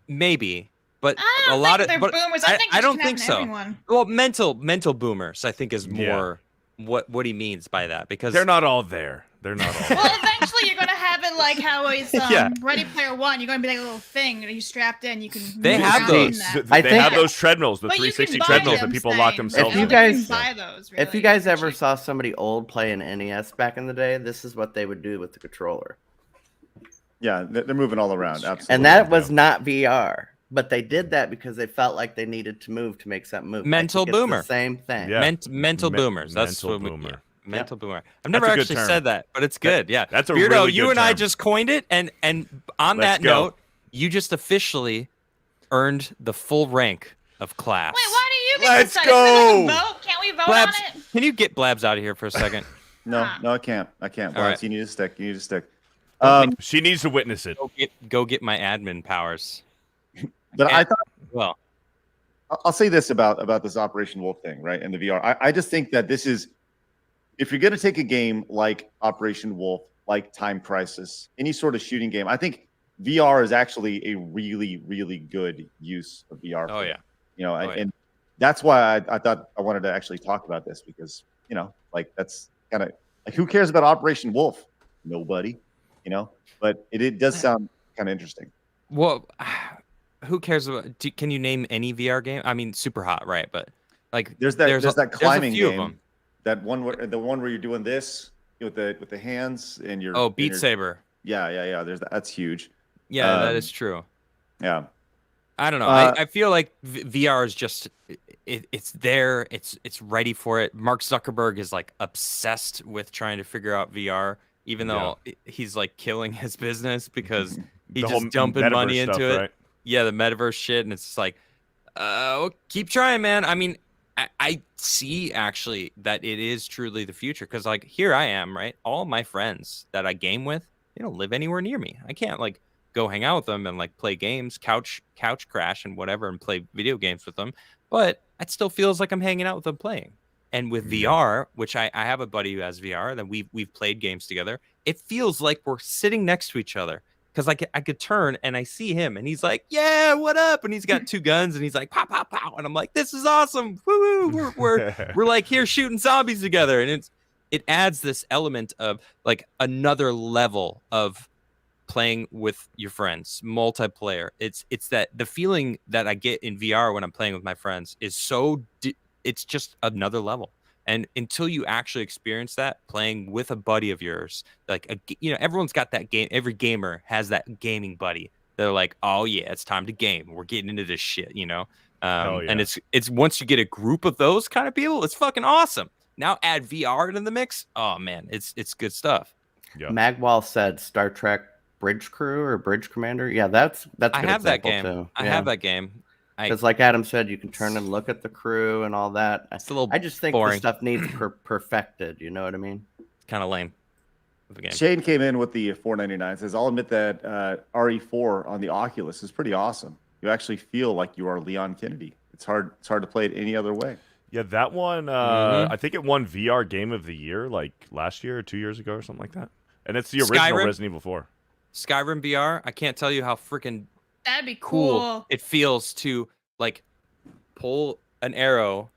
S2: Maybe. But
S3: I don't think they're boomers. I don't think so. Everyone.
S2: Well, mental boomers, I think, is more what he means by that, because
S6: they're not all there. They're not all there.
S3: Well, eventually you're gonna have it like how it's Ready Player One. You're gonna be like a little thing, and you strapped in. You can.
S2: They have those.
S6: They have those treadmills, the 360 treadmills that people lock themselves.
S4: If you
S6: in.
S4: guys, if you guys ever saw somebody old play an NES back in the day, this is what they would do with the controller.
S1: Yeah, they're moving all around. Absolutely.
S4: And that was not VR. But they did that because they felt like they needed to move to make something move.
S2: Mental boomer.
S4: The same thing.
S2: Yeah. Mental boomers. That's
S6: mental boomer.
S2: Mental boomer. I've never actually said that, but it's good. Yeah.
S6: That's a
S2: Beardo,
S6: really good
S2: you and
S6: term.
S2: I just coined it, and on that note, you just officially earned the full rank of class.
S3: Wait, why do you get
S6: Let's
S3: to
S6: go.
S3: vote? Can't we vote
S2: Blabs,
S3: on it?
S2: can you get Blabs out of here for a second?
S1: No, I can't. Blabs,
S2: right.
S1: you need to stick.
S6: She needs to witness it.
S2: Go get my admin powers.
S1: But I thought.
S2: Well,
S1: I'll say this about this Operation Wolf thing, right? And the VR. I just think that this is, if you're going to take a game like Operation Wolf, like Time Crisis, any sort of shooting game, I think VR is actually a really, really good use of VR.
S2: Oh yeah.
S1: And that's why I thought I wanted to actually talk about this, because like that's kind of like, who cares about Operation Wolf? Nobody, But it does sound kind of interesting.
S2: Well. Who cares about? Can you name any VR game? I mean, super hot, right? But like,
S1: there's that climbing
S2: there's a few
S1: game,
S2: of them.
S1: That one where you're doing this with the hands and you're.
S2: Oh, Beat Saber.
S1: Yeah. That's huge.
S2: Yeah, that is true.
S1: Yeah.
S2: I don't know. I feel like VR is just it's there. It's ready for it. Mark Zuckerberg is like obsessed with trying to figure out VR, even though he's like killing his business because he's just dumping money into it. Right? Yeah, the metaverse shit, and it's just like, keep trying, man. I mean, I see actually that it is truly the future, because like here I am, right? All my friends that I game with, they don't live anywhere near me. I can't like go hang out with them and like play games, couch crash and whatever, and play video games with them. But it still feels like I'm hanging out with them playing. And with VR, which I have a buddy who has VR, that we've played games together. It feels like we're sitting next to each other. because I could turn and I see him and he's like, yeah, what up? And he's got 2 guns and he's like, pow, pow, pow. And I'm like, this is awesome. Woo! We're like here shooting zombies together. And it adds this element of like another level of playing with your friends, multiplayer. It's that the feeling that I get in VR when I'm playing with my friends is it's just another level. And until you actually experience that playing with a buddy of yours, like everyone's got that game. Every gamer has that gaming buddy. They're like, oh yeah, it's time to game. We're getting into this shit, And it's once you get a group of those kind of people, it's fucking awesome. Now add VR into the mix. Oh man, it's good stuff.
S4: Yeah. Magwell said Star Trek Bridge Crew or Bridge Commander. Yeah, that's.
S2: I have that game.
S4: Too.
S2: I have that game.
S4: Because like Adam said, you can turn and look at the crew and all that.
S2: It's a little
S4: I just think
S2: boring.
S4: The stuff needs perfected. You know what I mean?
S2: Kind of lame.
S1: Shane came in with the $4.99. Says, I'll admit that RE4 on the Oculus is pretty awesome. You actually feel like you are Leon Kennedy. It's hard to play it any other way.
S6: Yeah, that one, I think it won VR Game of the Year like last year or 2 years ago or something like that. And it's the original Resident Evil 4.
S2: Skyrim VR, I can't tell you how freaking
S3: that'd be cool
S2: it feels to like pull an arrow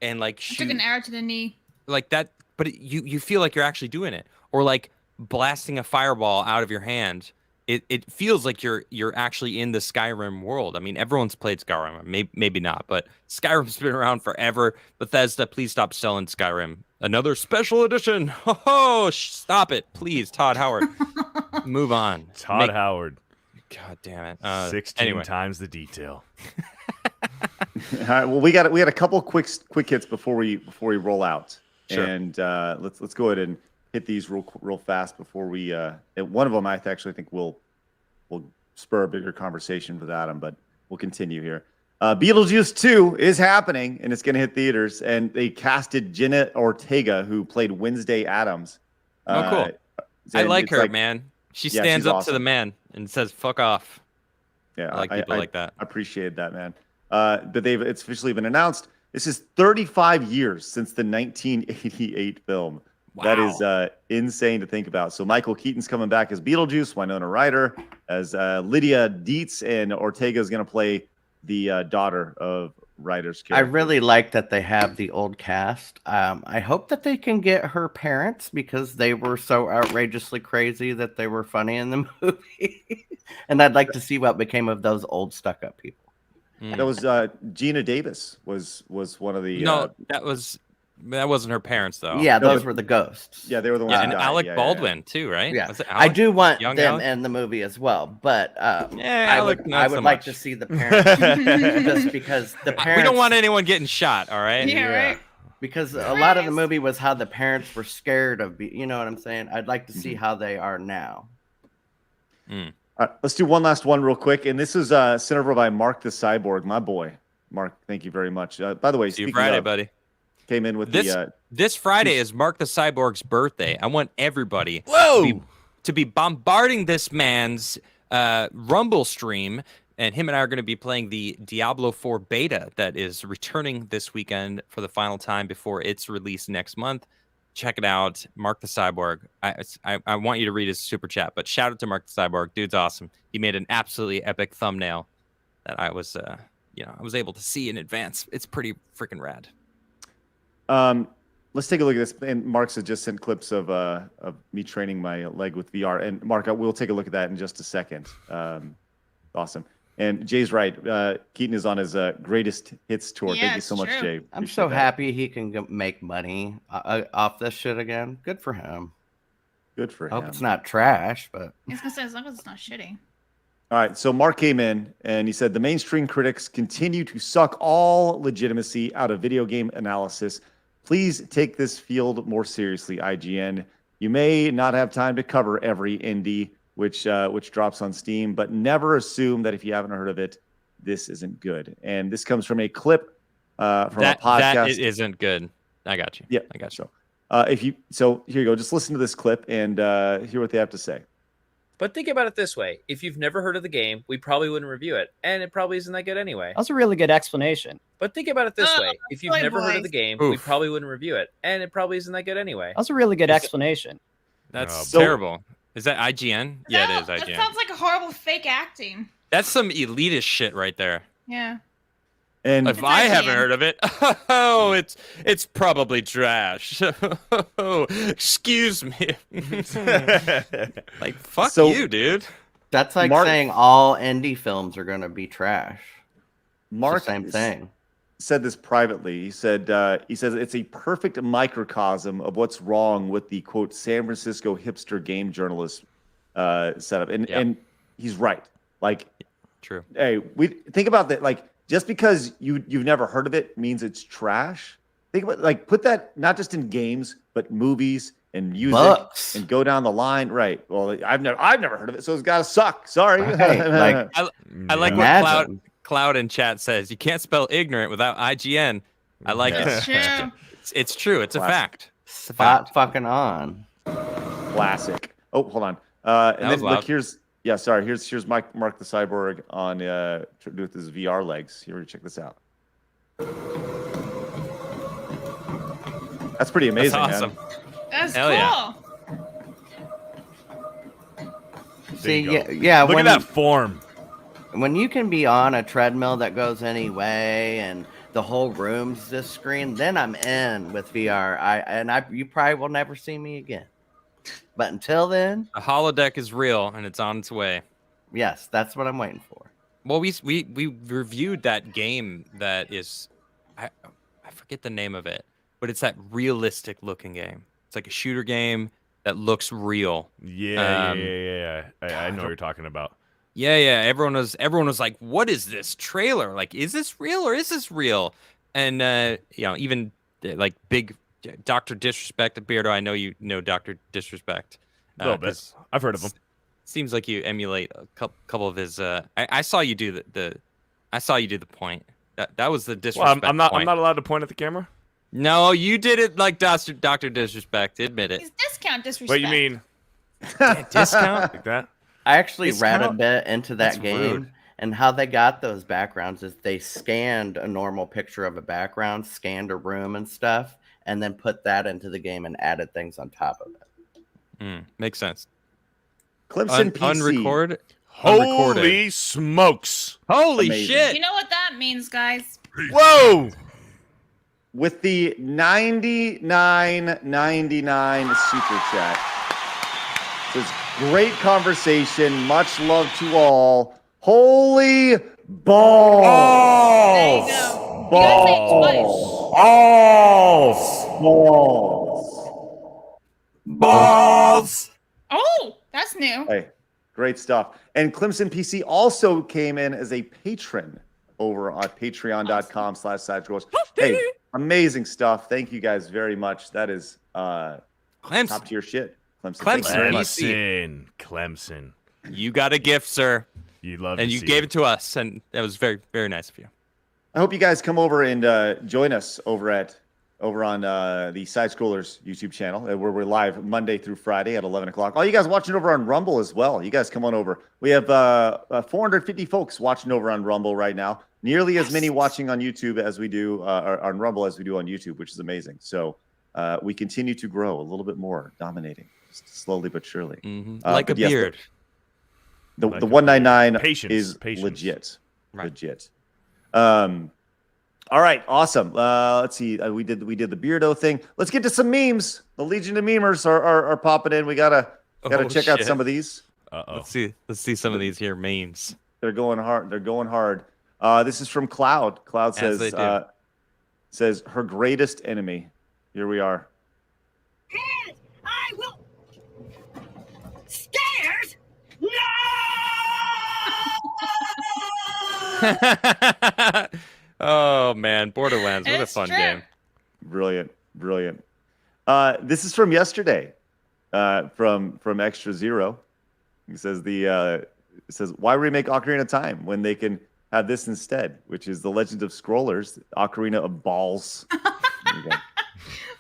S2: and like shoot.
S3: I took an arrow to the knee.
S2: Like that, but you feel like you're actually doing it. Or like blasting a fireball out of your hand. It feels like you're actually in the Skyrim world. I mean, everyone's played Skyrim, maybe not, but Skyrim's been around forever. Bethesda, please stop selling Skyrim. Another special edition. Oh, stop it, please, Todd Howard. Move on.
S6: Todd Howard.
S2: God damn it.
S6: 16 times the detail.
S1: All right. Well, we had a couple quick hits before we roll out,
S2: sure.
S1: And let's go ahead and hit these real fast before we. One of them I actually think will spur a bigger conversation with Adam, but we'll continue here. Beetlejuice 2 is happening, and it's going to hit theaters. And they casted Jenna Ortega, who played Wednesday Addams.
S2: Oh, cool. I like her, man. She stands up to the man and says, fuck off.
S1: Yeah,
S2: I like people like that.
S1: I appreciate that, man. But it's officially been announced. This is 35 years since the 1988 film. Wow. That is insane to think about. So Michael Keaton's coming back as Beetlejuice, Winona Ryder as Lydia Dietz, and Ortega is going to play the daughter of Ryder's character.
S4: I really like that they have the old cast. I hope that they can get her parents because they were so outrageously crazy that they were funny in the movie. And I'd like to see what became of those old stuck-up people.
S1: That was Gina Davis was one of the.
S2: No, that wasn't her parents though.
S4: Yeah, those were the ghosts.
S1: Yeah, they were the ones.
S2: Yeah, and Alec Baldwin too, right?
S4: Yeah,
S2: was it
S4: I do want
S2: them
S4: Alec? In the movie as well, but
S2: I would
S4: like to see the parents just because the parents.
S2: We don't want anyone getting shot. All right.
S3: Yeah, right.
S4: Because a lot of the movie was how the parents were scared of. You know what I'm saying? I'd like to see how they are now.
S1: All right, let's do one last one real quick, and this is sent over by Mark the Cyborg, my boy. Mark, thank you very much. By the way,
S2: see you Friday, buddy.
S1: Came in with
S2: this Friday is Mark the Cyborg's birthday. I want everybody to be bombarding this man's Rumble stream, and him and I are going to be playing the Diablo 4 beta that is returning this weekend for the final time before its release next month. Check it out, Mark the Cyborg. I want you to read his super chat, but shout out to Mark the Cyborg. Dude's awesome. He made an absolutely epic thumbnail that I was able to see in advance. It's pretty freaking rad.
S1: Let's take a look at this. And Mark's had just sent clips of me training my leg with VR. And Mark, we'll take a look at that in just a second. Awesome. And Jay's right. Keaton is on his greatest hits tour.
S3: Yeah,
S1: thank you so much,
S3: true.
S1: Jay.
S4: I'm so happy he can make money off this shit again. Good for him.
S1: Good for him.
S4: I hope it's not trash, but
S3: I was gonna say as long as it's not shitty.
S1: All right, so Mark came in and he said the mainstream critics continue to suck all legitimacy out of video game analysis. Please take this field more seriously, IGN. You may not have time to cover every indie which drops on Steam, but never assume that if you haven't heard of it, this isn't good. And this comes from a clip from a podcast.
S2: That it isn't good. I got you.
S1: Yeah,
S2: I got you.
S1: So here you go. Just listen to this clip and hear what they have to say.
S9: But think about it this way. If you've never heard of the game, we probably wouldn't review it. And it probably isn't that good anyway.
S10: That was a really good explanation.
S9: But think about it this way. If you've never heard of the game, we probably wouldn't review it. And it probably isn't that good anyway.
S10: That was a really good explanation.
S2: That's terrible. Is that IGN? Yeah, it is IGN.
S3: That sounds like a horrible fake acting.
S2: That's some elitist shit right there.
S3: Yeah.
S1: And
S2: if I haven't heard of it, oh, it's probably trash. Oh, excuse me. Like, fuck you, dude.
S4: That's like saying all indie films are going to be trash.
S1: Mark,
S4: same thing.
S1: Said this privately. He says it's a perfect microcosm of what's wrong with the quote San Francisco hipster game journalist setup, and he's right. Like,
S2: true.
S1: Hey, we think about that. Like, just because you've never heard of it means it's trash. Think about put that not just in games but movies and music and go down the line. Right. Well, I've never heard of it, so it's got to suck. Sorry.
S2: Right. I like what Cloud in chat says. You can't spell ignorant without IGN. I like it.
S3: It's true.
S2: It's true. It's a fact.
S4: Spot fucking on.
S1: Classic. Oh, hold on. And then look, here's Mark the Cyborg on with his VR legs. Here, check this out. That's pretty amazing.
S2: That's awesome.
S1: Man.
S3: That's
S2: Hell
S3: cool.
S2: Yeah.
S4: See, yeah.
S6: Look at that form.
S4: When you can be on a treadmill that goes any way and the whole room's this screen, then I'm in with VR. You probably will never see me again. But until then,
S2: the holodeck is real and it's on its way.
S4: Yes, that's what I'm waiting for.
S2: Well, we reviewed that game that is, I forget the name of it, but it's that realistic looking game. It's like a shooter game that looks real.
S6: Yeah. I know what you're talking about.
S2: Yeah. Everyone was like, "What is this trailer? Like, is this real or is this real?" And even like big Dr. Disrespect, Beardo. I know you know Dr. Disrespect.
S6: A little bit. I've heard of him.
S2: Seems like you emulate a couple of his. I saw you do I saw you do the point. That was the disrespect.
S6: Well, I'm not allowed to point at the camera.
S2: No, you did it like Dr. Disrespect. Admit it.
S3: He's discount disrespect.
S6: What you mean?
S2: Discount
S6: like that?
S4: I actually read a bit into that game,
S2: rude.
S4: and how they got those backgrounds is they scanned a normal picture of a background, scanned a room and stuff, and then put that into the game and added things on top of it.
S2: Makes sense.
S1: Clemson PC.
S2: Unrecorded.
S6: Holy smokes!
S2: Holy
S1: Amazing.
S2: shit!
S3: You know what that means, guys?
S6: Whoa!
S1: With the $99.99 super chat. Says great conversation. Much love to all. Holy balls!
S3: There you go. You gotta say it twice.
S1: Balls!
S3: Oh, that's new.
S1: Hey, great stuff. And Clemson PC also came in as a patron over on patreon.com/sidescrolls. Hey, amazing stuff. Thank you guys very much. That is top tier shit. Clemson.
S6: Clemson.
S2: You got a gift, sir.
S6: You love
S2: and
S6: to
S2: you
S6: see
S2: gave
S6: it.
S2: it to us, and that was very, very nice of you.
S1: I hope you guys come over and join us over on the Side Scrollers YouTube channel, where we're live Monday through Friday at 11 o'clock. All you guys watching over on Rumble as well. You guys come on over. We have 450 folks watching over on Rumble right now. Nearly as many watching on YouTube as we do on Rumble as we do on YouTube, which is amazing. So we continue to grow a little bit more, dominating slowly but surely.
S2: Like a beard.
S1: The 199
S6: Patience.
S1: legit.
S2: Right.
S1: Legit. All right, awesome. Let's see. We did the Beardo thing. Let's get to some memes. The Legion of Memers are popping in. We gotta check out some of these.
S2: Let's see some of these here memes.
S1: They're going hard. This is from Cloud. Cloud says her greatest enemy. Here we are.
S10: Yes, I will. Stairs? No!
S2: Oh man, Borderlands! What a fun game.
S1: Brilliant. This is from yesterday. From Extra Zero. He says why remake Ocarina of Time when they can have this instead, which is the Legend of Scrollers, Ocarina of Balls.
S3: Oh,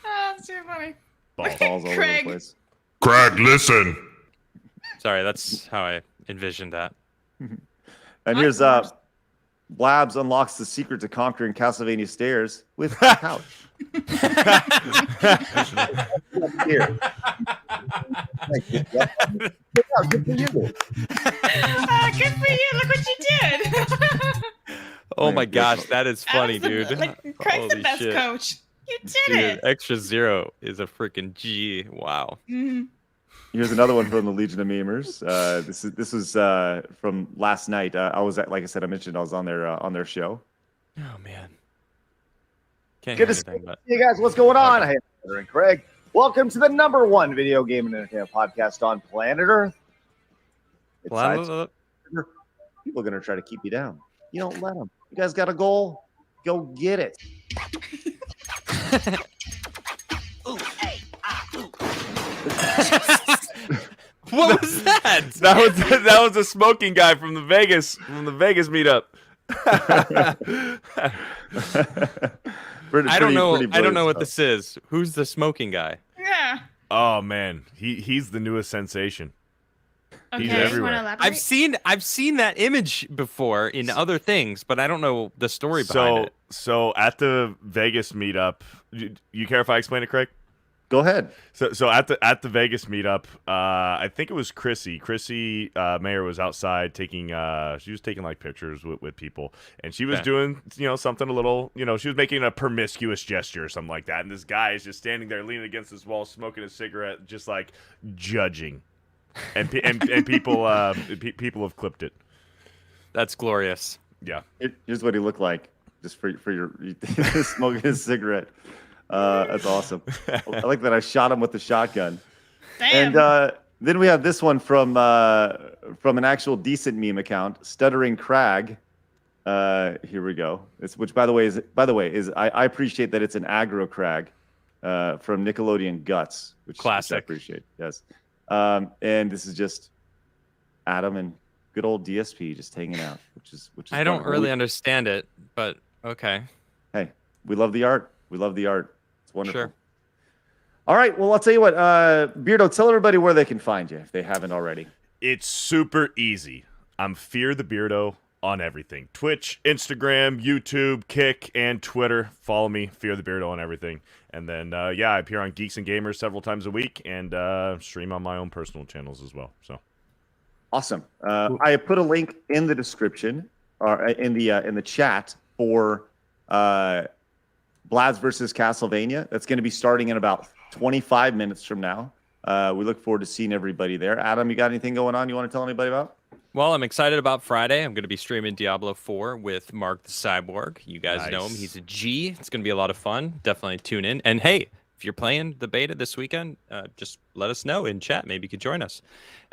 S3: that's too funny.
S1: Balls all over the place.
S5: Craig, listen.
S2: Sorry, that's how I envisioned that.
S1: And here's Blabs unlocks the secret to conquering Castlevania stairs with a couch. Here. Good for you.
S3: Good for you. Look what you did.
S2: Oh my gosh, that is funny, dude.
S3: Craig's the
S2: Holy
S3: best
S2: shit.
S3: coach. You did
S2: Dude,
S3: it.
S2: extra zero is a freaking G. Wow.
S3: Mm-hmm.
S1: Here's another one from the Legion of Memers. This was from last night. I was at, like I said, I mentioned I was on their show.
S2: Oh man. Can't
S1: Good
S2: hear
S1: to see
S2: anything, but
S1: you guys. What's going on? Hey, Peter and Craig. Welcome to the #1 video game and entertainment podcast on planet Earth. It's People are gonna try to keep you down. You don't let them. You guys got a goal? Go get it.
S2: What was that?
S6: That was a smoking guy from the Vegas meetup.
S2: I don't know what this is. Who's the smoking guy?
S3: Yeah.
S6: Oh man, he's the newest sensation.
S3: Okay.
S6: He's everywhere.
S3: Wanna elaborate?
S2: I've seen that image before in other things, but I don't know the story behind it.
S6: So at the Vegas meetup, you care if I explain it, Craig?
S1: Go ahead.
S6: So at the Vegas meetup, I think it was Chrissy. Chrissy Mayer was outside taking she was taking like pictures with people, and she was doing something a little she was making a promiscuous gesture or something like that, and this guy is just standing there leaning against this wall smoking a cigarette, just like judging, and people people have clipped it.
S2: That's glorious.
S6: Yeah.
S1: Here's what he looked like, just for your smoking his cigarette. That's awesome. I like that I shot him with the shotgun.
S3: Damn.
S1: And then we have this one from an actual decent meme account, Stuttering Crag. Here we go. Which by the way is I appreciate that it's an aggro crag from Nickelodeon Guts, which
S2: classic.
S1: I appreciate. Yes. And this is just Adam and good old DSP just hanging out, which is
S2: I don't really understand it, but okay.
S1: Hey, we love the art. We love the art. It's wonderful.
S2: Sure.
S1: All right. Well, I'll tell you what. Beardo, tell everybody where they can find you if they haven't already.
S6: It's super easy. I'm Fear the Beardo on everything. Twitch, Instagram, YouTube, Kick, and Twitter. Follow me, Fear the Beardo on everything. And then, I appear on Geeks and Gamers several times a week and stream on my own personal channels as well. So
S1: awesome. I put a link in the description or in the chat for Blabs versus Castlevania. That's going to be starting in about 25 minutes from now. We look forward to seeing everybody there. Adam, you got anything going on you want to tell anybody about?
S2: Well, I'm excited about Friday. I'm going to be streaming Diablo 4 with Mark the Cyborg. You guys know him. He's a G. It's going to be a lot of fun. Definitely tune in. And hey, if you're playing the beta this weekend, just let us know in chat. Maybe you could join us.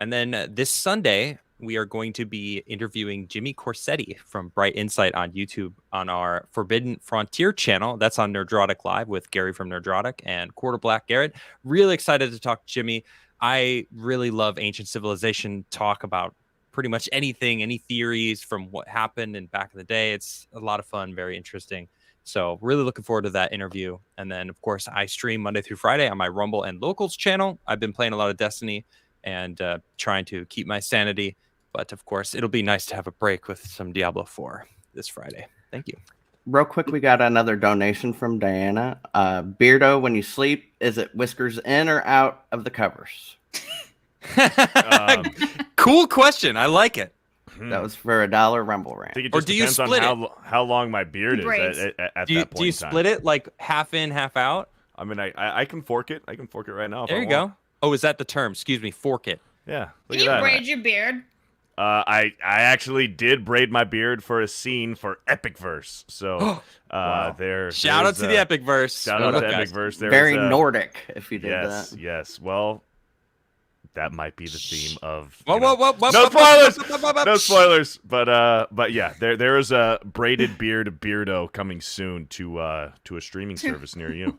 S2: And then this Sunday, we are going to be interviewing Jimmy Corsetti from Bright Insight on YouTube on our Forbidden Frontier channel. That's on Nerdrotic Live with Gary from Nerdrotic and Quarter Black Garrett. Really excited to talk to Jimmy. I really love ancient civilization talk about pretty much anything, any theories from what happened in back in the day. It's a lot of fun, very interesting. So really looking forward to that interview. And then, of course, I stream Monday through Friday on my Rumble and Locals channel. I've been playing a lot of Destiny and trying to keep my sanity. But, of course, it'll be nice to have a break with some Diablo 4 this Friday. Thank you.
S4: Real quick, we got another donation from Diana. Beardo, when you sleep, is it whiskers in or out of the covers?
S2: Cool question. I like it.
S4: That was for $1 Rumble Rant.
S6: I think it just depends on how long my beard is at that point in time.
S2: Do you split it like half in, half out?
S6: I mean, I can fork it. I can fork it right now.
S2: There you go. Oh, is that the term? Excuse me, fork it.
S6: Yeah.
S3: Can you braid your beard?
S6: I actually did braid my beard for a scene for Epic Verse. So
S2: wow.
S6: there.
S2: Shout out to the Epic Verse.
S6: Shout out to Epic Verse.
S4: Very Nordic if you did that.
S6: Yes. Well, that might be the theme of.
S2: Whoa.
S6: No spoilers. No spoilers. But yeah, there is a braided beard Beardo coming soon to a streaming service near you.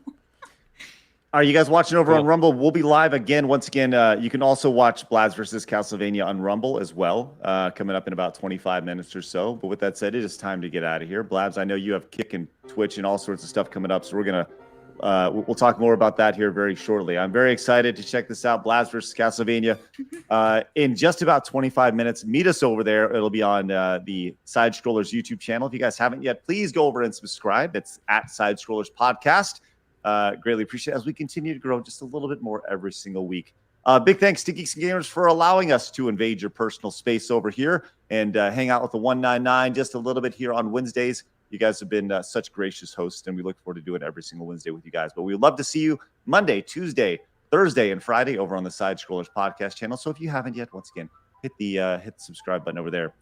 S1: Are you guys watching over on Rumble? We'll be live again. Once again, you can also watch Blabs versus Castlevania on Rumble as well, coming up in about 25 minutes or so. But with that said, it is time to get out of here. Blabs, I know you have Kick and Twitch and all sorts of stuff coming up, so we're gonna we'll talk more about that here very shortly. I'm very excited to check this out, Blabs versus Castlevania, in just about 25 minutes. Meet us over there. It'll be on the Side Scrollers YouTube channel. If you guys haven't yet, please go over and subscribe. It's at Side Scrollers Podcast. Greatly appreciate it as we continue to grow just a little bit more every single week. Big thanks to Geeks and Gamers for allowing us to invade your personal space over here and hang out with the 199 just a little bit here on Wednesdays. You guys have been such gracious hosts, and we look forward to doing every single Wednesday with you guys. But we'd love to see you Monday, Tuesday, Thursday, and Friday over on the Side Scrollers podcast channel. So if you haven't yet, once again, hit the subscribe button over there.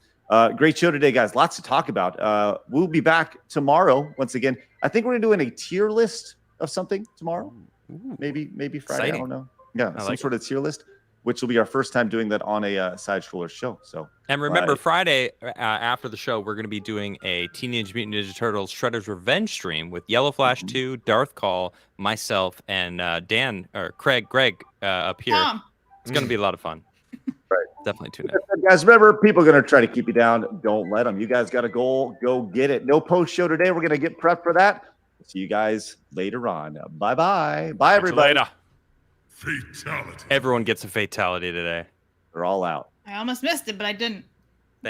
S1: Great show today, guys. Lots to talk about. We'll be back tomorrow. Once again, I think we're doing a tier list of something tomorrow. Maybe Friday.
S2: Exciting.
S1: I don't know. Yeah,
S2: I
S1: some
S2: like
S1: sort of tier list, which will be our first time doing that on a Side Scrollers show. So,
S2: and remember, Friday after the show, we're going to be doing a Teenage Mutant Ninja Turtles Shredder's Revenge stream with Yellow Flash 2, Darth Call, myself, and Greg up here. It's going to be a lot of fun.
S1: Right.
S2: Definitely tune in.
S1: Guys, remember, people are going to try to keep you down. Don't let them. You guys got a goal. Go get it. No post show today. We're going to get prepped for that. See you guys later on. Bye-bye. Bye, everybody.
S6: Later.
S5: Fatality.
S2: Everyone gets a fatality today.
S1: They're all out.
S3: I almost missed it, but I didn't.